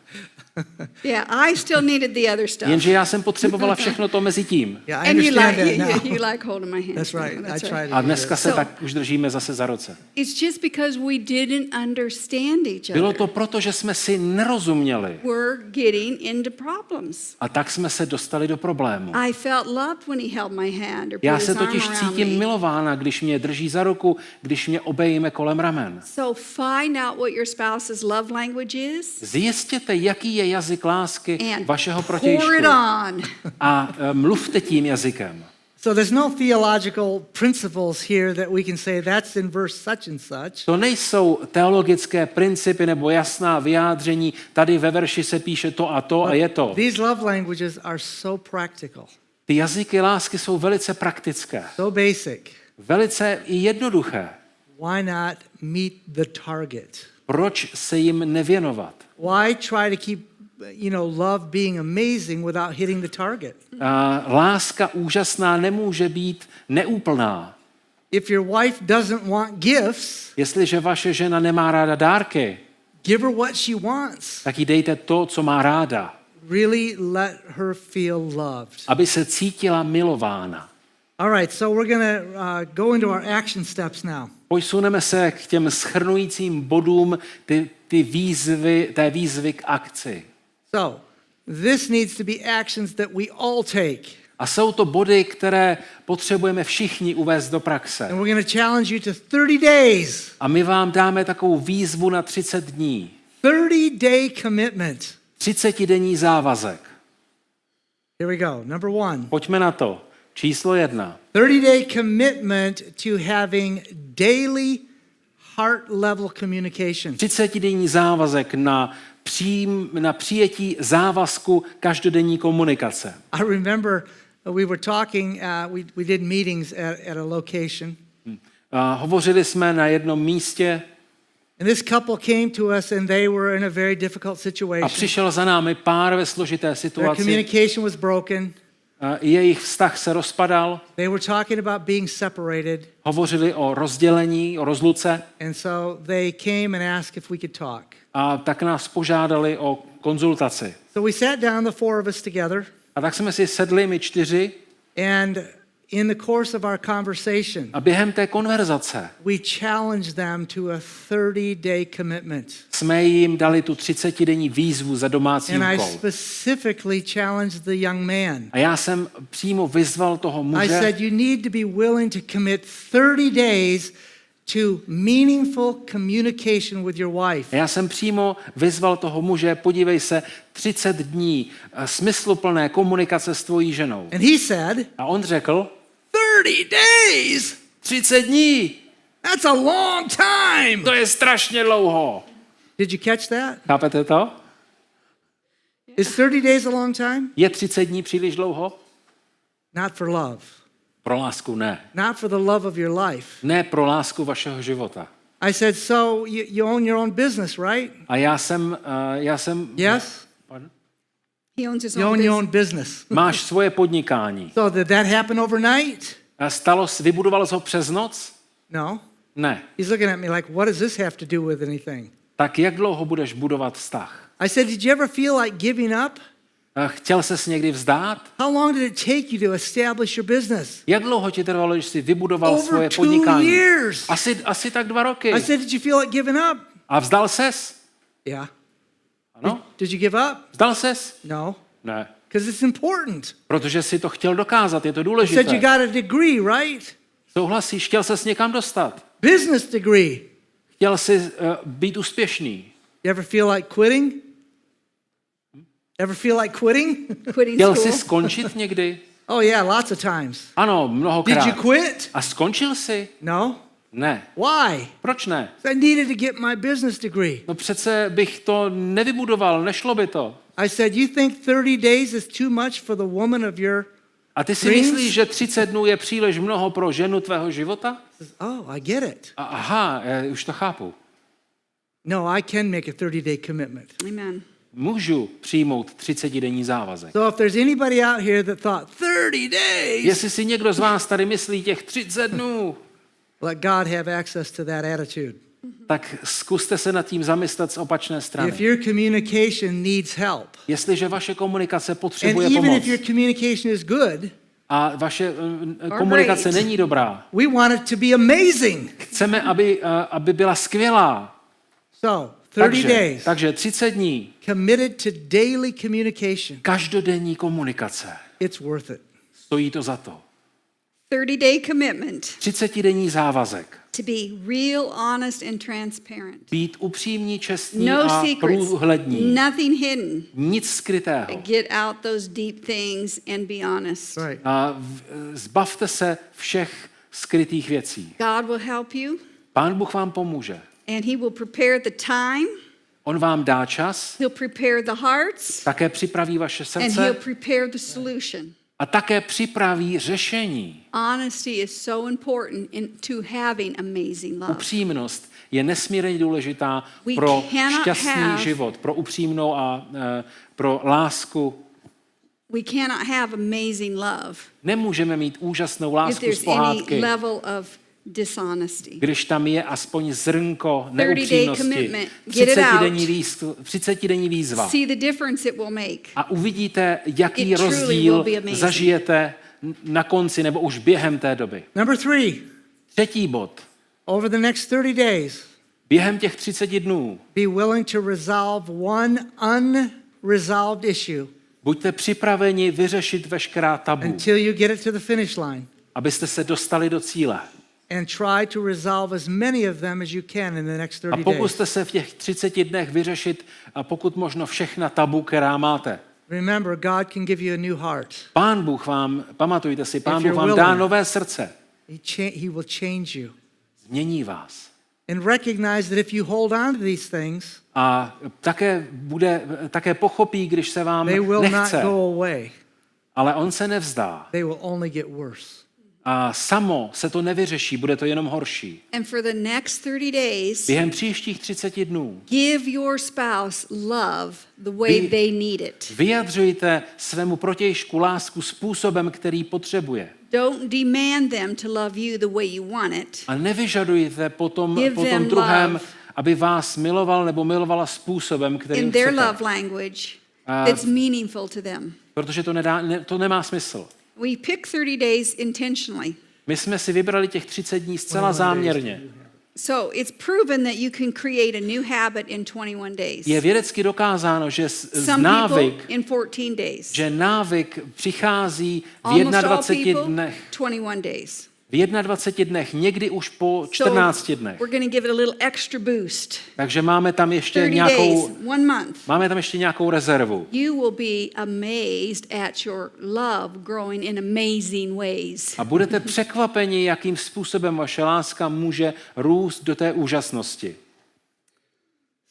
Yeah, I still needed the other stuff. Jenže já jsem potřebovala všechno to mezi tím. Yeah, I And you understand like that now. you like holding my hand. That's right. That's I tried A to do dneska this. se So- tak už držíme zase za ruce. It's just because we didn't understand each Bylo other. to proto, že jsme si nerozuměli. We're getting into problems. A tak jsme se dostali do problému. I felt loved when he held my hand or put Já his se arm totiž around cítím me. milována, když mě drží za ruku, když mě obejme kolem ramen. So find out what your spouse's love language is Zjistěte, jaký je jazyk lásky and vašeho pour protějšku it on. a mluvte tím jazykem. So there's no theological principles here that we can say that's in verse such and such. To nejsou teologické principy nebo jasná vyjádření. Tady ve verši se píše to a je to. These love languages are so practical, Ty jazyky lásky jsou velice praktické, so basic. velice i jednoduché. Why not meet the target? Proč se jim nevěnovat? Why try to keep love being amazing without hitting the target. Láska úžasná nemůže být neúplná. If your wife doesn't want gifts, Jestliže vaše žena nemá ráda dárky, give her what she wants. tak jí dejte to, co má ráda, Really let her feel loved. aby se cítila milována. All right, so we're going to go into our action steps now. Posuneme se k těm shrnujícím bodům té výzvy k akci. So, this needs to be actions that we all take. A jsou to body, které potřebujeme všichni uvést do praxe. And we're going to challenge you to 30 days. A my vám dáme takovou výzvu na 30 dní. 30-day commitment. 30denní závazek. Here we go. Number 1. Pojďme na to. Číslo 1. 30-day commitment to having daily heart level communication. 30denní závazek na přijetí závazku každodenní komunikace. I remember we were talking, we did meetings at a location. Hovořili jsme na jednom místě And this couple came to us and they were in a very difficult a situation. přišel za námi pár ve složité Their situaci. communication was broken. Jejich vztah se rozpadal. They were talking about being separated. Hovořili o rozdělení, o rozluce. And so they came and asked if we could talk. A tak nás požádali o konzultaci. So we sat down, the 4 of us together. A tak jsme si sedli, my 4, And in the course of our conversation, a během té konverzace we challenged them to a 30-day commitment. jsme jim dali tu 30denní výzvu za domácí And I úkol. specifically challenged the young man. A já jsem přímo vyzval toho I muže, said, you need to be willing to commit 30 days to meaningful communication with your wife. já jsem přímo vyzval toho muže, podívej se, 30 dní smysluplné komunikace s tvojí ženou. And he said, A on řekl, 30 days? 30 dní, That's a long time. to je strašně dlouho. Did you catch that? Chápete to? Is 30 days a long time? Je 30 dní příliš dlouho? Not for love. Pro lásku ne. Not for the love of your life. Ne pro lásku vašeho života. I said, so you own your own business, right? A já jsem Yes? Pardon? He owns his You own own your business. own business. Máš svoje podnikání. So did that happen overnight? Vybudoval jsi ho přes noc? No. Ne. He's looking at me like, what does this have to do with anything? Tak jak dlouho budeš budovat vztah? I said, did you ever feel like giving up? Chtěl ses někdy vzdát? How long did it take you to establish your business? Jak dlouho ti trvalo, když jsi vybudoval Over svoje 2 podnikání? years. Asi tak 2 roky. I said, did you feel like giving up? A vzdal ses? Yeah. Ano? Did you give up? Vzdal ses? No. Ne. Because it's important. Protože si to chtěl dokázat, je to I said, you důležité. got a degree, right? Souhlasíš, chtěl ses někam dostat. Business degree. Chtěl jsi být úspěšný. You ever feel like quitting? Ever feel like quitting? Quitting Chtěl school. jsi skončit někdy? Oh yeah, lots of times. Ano, Did mnohokrát. you quit? A skončil jsi? No. Ne. Why? Proč ne? I needed to get my business degree. No přece bych to nevybudoval, nešlo by to. I said, you think 30 days is too much for the woman of your A ty si dreams? myslíš, že 30 dnů je příliš mnoho pro ženu tvého života? Oh, I get it. Aha, už to chápu. No, I can make a 30-day commitment. Amen. Můžu přijmout 30denní závazek. So if there's anybody out here that thought 30 days, Jestli si někdo z vás tady myslí těch 30 dnů, let God have access to that attitude. tak zkuste se nad tím zamyslet z opačné If strany. your communication needs help, Jestliže vaše komunikace and potřebuje even pomoc if your communication is good, a vaše komunikace great. není dobrá, we want it to be amazing. chceme, aby byla skvělá. So, 30 days, Takže 30 dní, committed to daily communication. každodenní komunikace. It's worth it. Stojí to za to. 30-day commitment 30denní závazek. to be real, honest, and transparent. Být upřímní, čestní No a secrets, průhlední. nothing hidden. Nic skrytého. Get out those deep things and be honest. Right. A zbavte se všech skrytých věcí. God will help you, Pán Bůh vám pomůže. and He will prepare the time. On vám dá čas, He'll prepare the hearts, také připraví vaše and He'll srdce prepare the solution. A také připraví řešení. Honesty is so important to having amazing love. Upřímnost je nesmírně důležitá We pro cannot šťastný have- život, pro upřímnou a pro lásku. We cannot have amazing love Nemůžeme mít úžasnou if lásku z there's any pohádky, level of dishonesty. když tam je aspoň zrnko 30-day neupřímnosti. commitment. Get it out. 30denní výzva. See the difference it will make. A uvidíte, jaký It truly rozdíl will be amazing. zažijete na konci nebo už během té doby. Number 3, Třetí bod. over the next 30 days, Během těch 30 dnů be willing to resolve one unresolved issue buďte připraveni vyřešit veškerá tabu, until you get it to the finish line. abyste se dostali do cíle. And try to resolve as many of them as you can in the next A 30 days. pokuste se v těch 30 dnech vyřešit a pokud možno všechna tabu, která máte. Remember, God can give you a new heart. Pán Bůh vám, pamatujte si, Pán If Bůh you're vám dá willing. nové srdce. He will change you. Změní vás. And recognize that if you hold on to these things, A také pochopí, když se vám they will not nechce, go away. ale on se nevzdá. They will only get worse. A samo se to nevyřeší, bude to jenom horší. And for the next 30 days, Během příštích 30 dnů give your spouse love the way Vy- they need it. vyjadřujte svému protějšku lásku způsobem, který potřebuje. Don't demand them to love you the way you want it. A nevyžadujte potom Give them druhém, love. aby vás miloval nebo milovala způsobem, kterým In their chcete. love language that's meaningful to them. Protože to nemá smysl. We pick 30 days intentionally. My jsme si vybrali těch 30 dní zcela záměrně. So it's proven that you can create a new habit in 21 days. Je vědecky dokázáno, že Some návyk, people in 14 days. že návyk přichází v Almost all 21 people, dnech. 21 days. V 21 dnech, někdy už po 14 dnech. We're going to give it a little extra boost. Takže máme tam ještě 30 nějakou, days, 1 month. máme tam ještě nějakou rezervu. You will be amazed at your love growing in amazing ways. A budete překvapeni, jakým způsobem vaše láska může růst do té úžasnosti.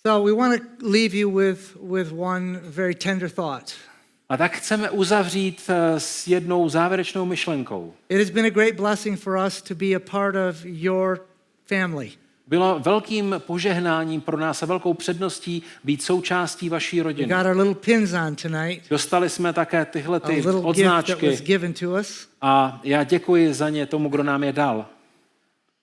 So we want to leave you with one very tender thought. A tak chceme uzavřít s jednou závěrečnou myšlenkou. It has been a great blessing for us to be a part of your family. Bylo velkým požehnáním pro nás a velkou předností být součástí vaší We rodiny. got our little pins on tonight. Dostali jsme také tyhle A ty little gift that odznáčky was given to us. a já děkuji za ně tomu, kdo nám je dal.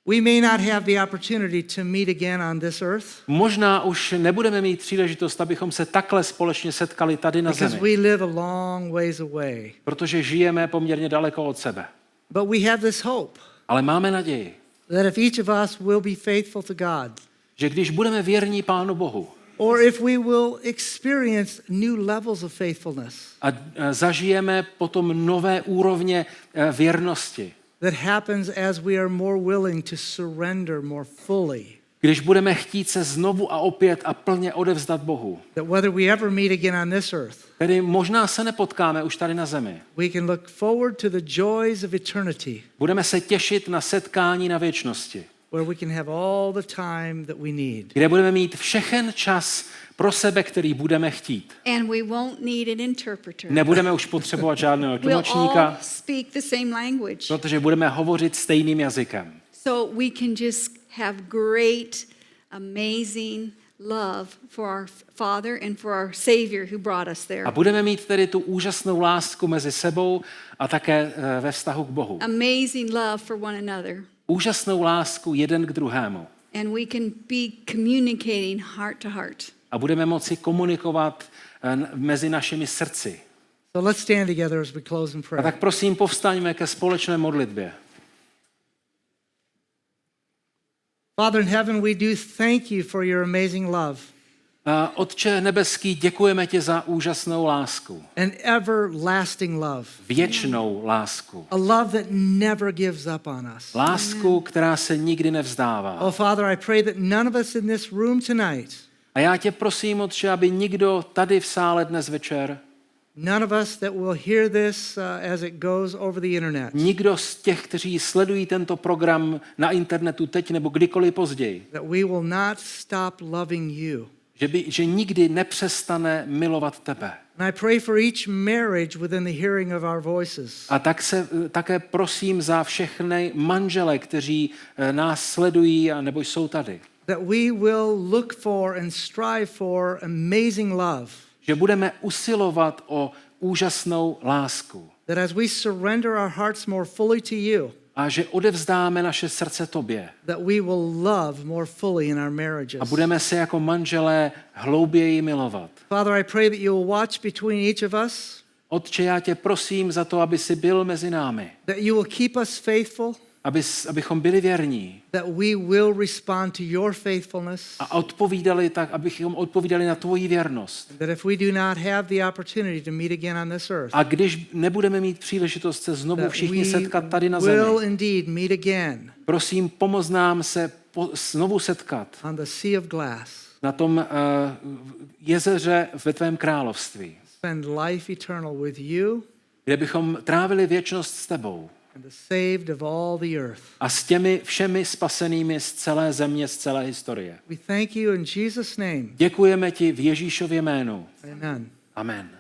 We may not have the opportunity to meet again on this earth Možná už nebudeme mít příležitost, abychom se takhle společně setkali tady na because zemi, we live a long ways away. protože žijeme poměrně daleko od sebe. But we have this hope Ale máme naději, that if each of us will be faithful to God, že když budeme věrní Pánu Bohu or if we will experience new levels of faithfulness a zažijeme potom nové úrovně věrnosti, that happens as we are more willing to surrender more fully, když budeme chtít se znovu a opět a plně odevzdat Bohu, that whether we ever meet again on this earth, tedy možná se nepotkáme už tady na zemi. we can look forward to the joys of eternity, Budeme se těšit na setkání na věčnosti, where we can have all the time that we need. kde budeme mít všechen čas pro sebe, který budeme chtít. And we won't need an interpreter. Nebudeme už potřebovat žádného We'll all tlumočníka, speak the same language. protože budeme hovořit stejným jazykem. So we can just have great, amazing love for our Father and for our Savior who brought us there. A budeme mít tedy tu úžasnou lásku mezi sebou a také ve vztahu k Bohu. Amazing love for one another. Úžasnou lásku jeden k druhému. And we can be communicating heart to heart. A budeme moci komunikovat mezi našimi srdci. So let's stand together as we close in A prayer. tak prosím, povstaňme ke společné modlitbě. Father in heaven, we do thank you for your amazing love, Otče nebeský, děkujeme ti za úžasnou lásku. an everlasting love, Věčnou lásku. a love that never gives up on us. Lásku, která se nikdy nevzdává. Oh, Father, I pray that none of us in this room tonight, A já tě prosím, Otče, aby nikdo tady v sále dnes večer, none of us that will hear this as it goes over the internet, nikdo z těch, kteří sledují tento program na internetu teď nebo kdykoliv později, that we will not stop loving you. že nikdy nepřestane milovat tebe. And I pray for each marriage within the hearing of our voices. A tak se také prosím za všechny manžele, kteří nás sledují a nebo jsou tady. That we will look for and strive for amazing love. Že budeme usilovat o úžasnou lásku. That as we surrender our hearts more fully to you, A že odevzdáme naše srdce tobě. that we will love more fully in our marriages. A budeme se jako manželé hlouběji milovat. Father, I pray that you will watch between each of us, Otče, já tě prosím za to, aby jsi byl mezi námi. that you will keep us faithful, Abychom byli věrní that we will respond to your faithfulness, a odpovídali tak, abychom odpovídali na tvoji věrnost. that if we do not have the opportunity to meet again on this earth, A když nebudeme mít příležitost se znovu that všichni we setkat tady na will zemi, indeed meet again prosím, pomoz nám se znovu setkat on the sea of glass, na tom jezeře ve tvém království, spend life eternal with you kde bychom trávili věčnost s tebou and the saved of all the earth. a s těmi všemi spasenými z celé země, z celé historie. We thank you in Jesus' name. Děkujeme ti v Ježíšově jménu. Amen. Amen.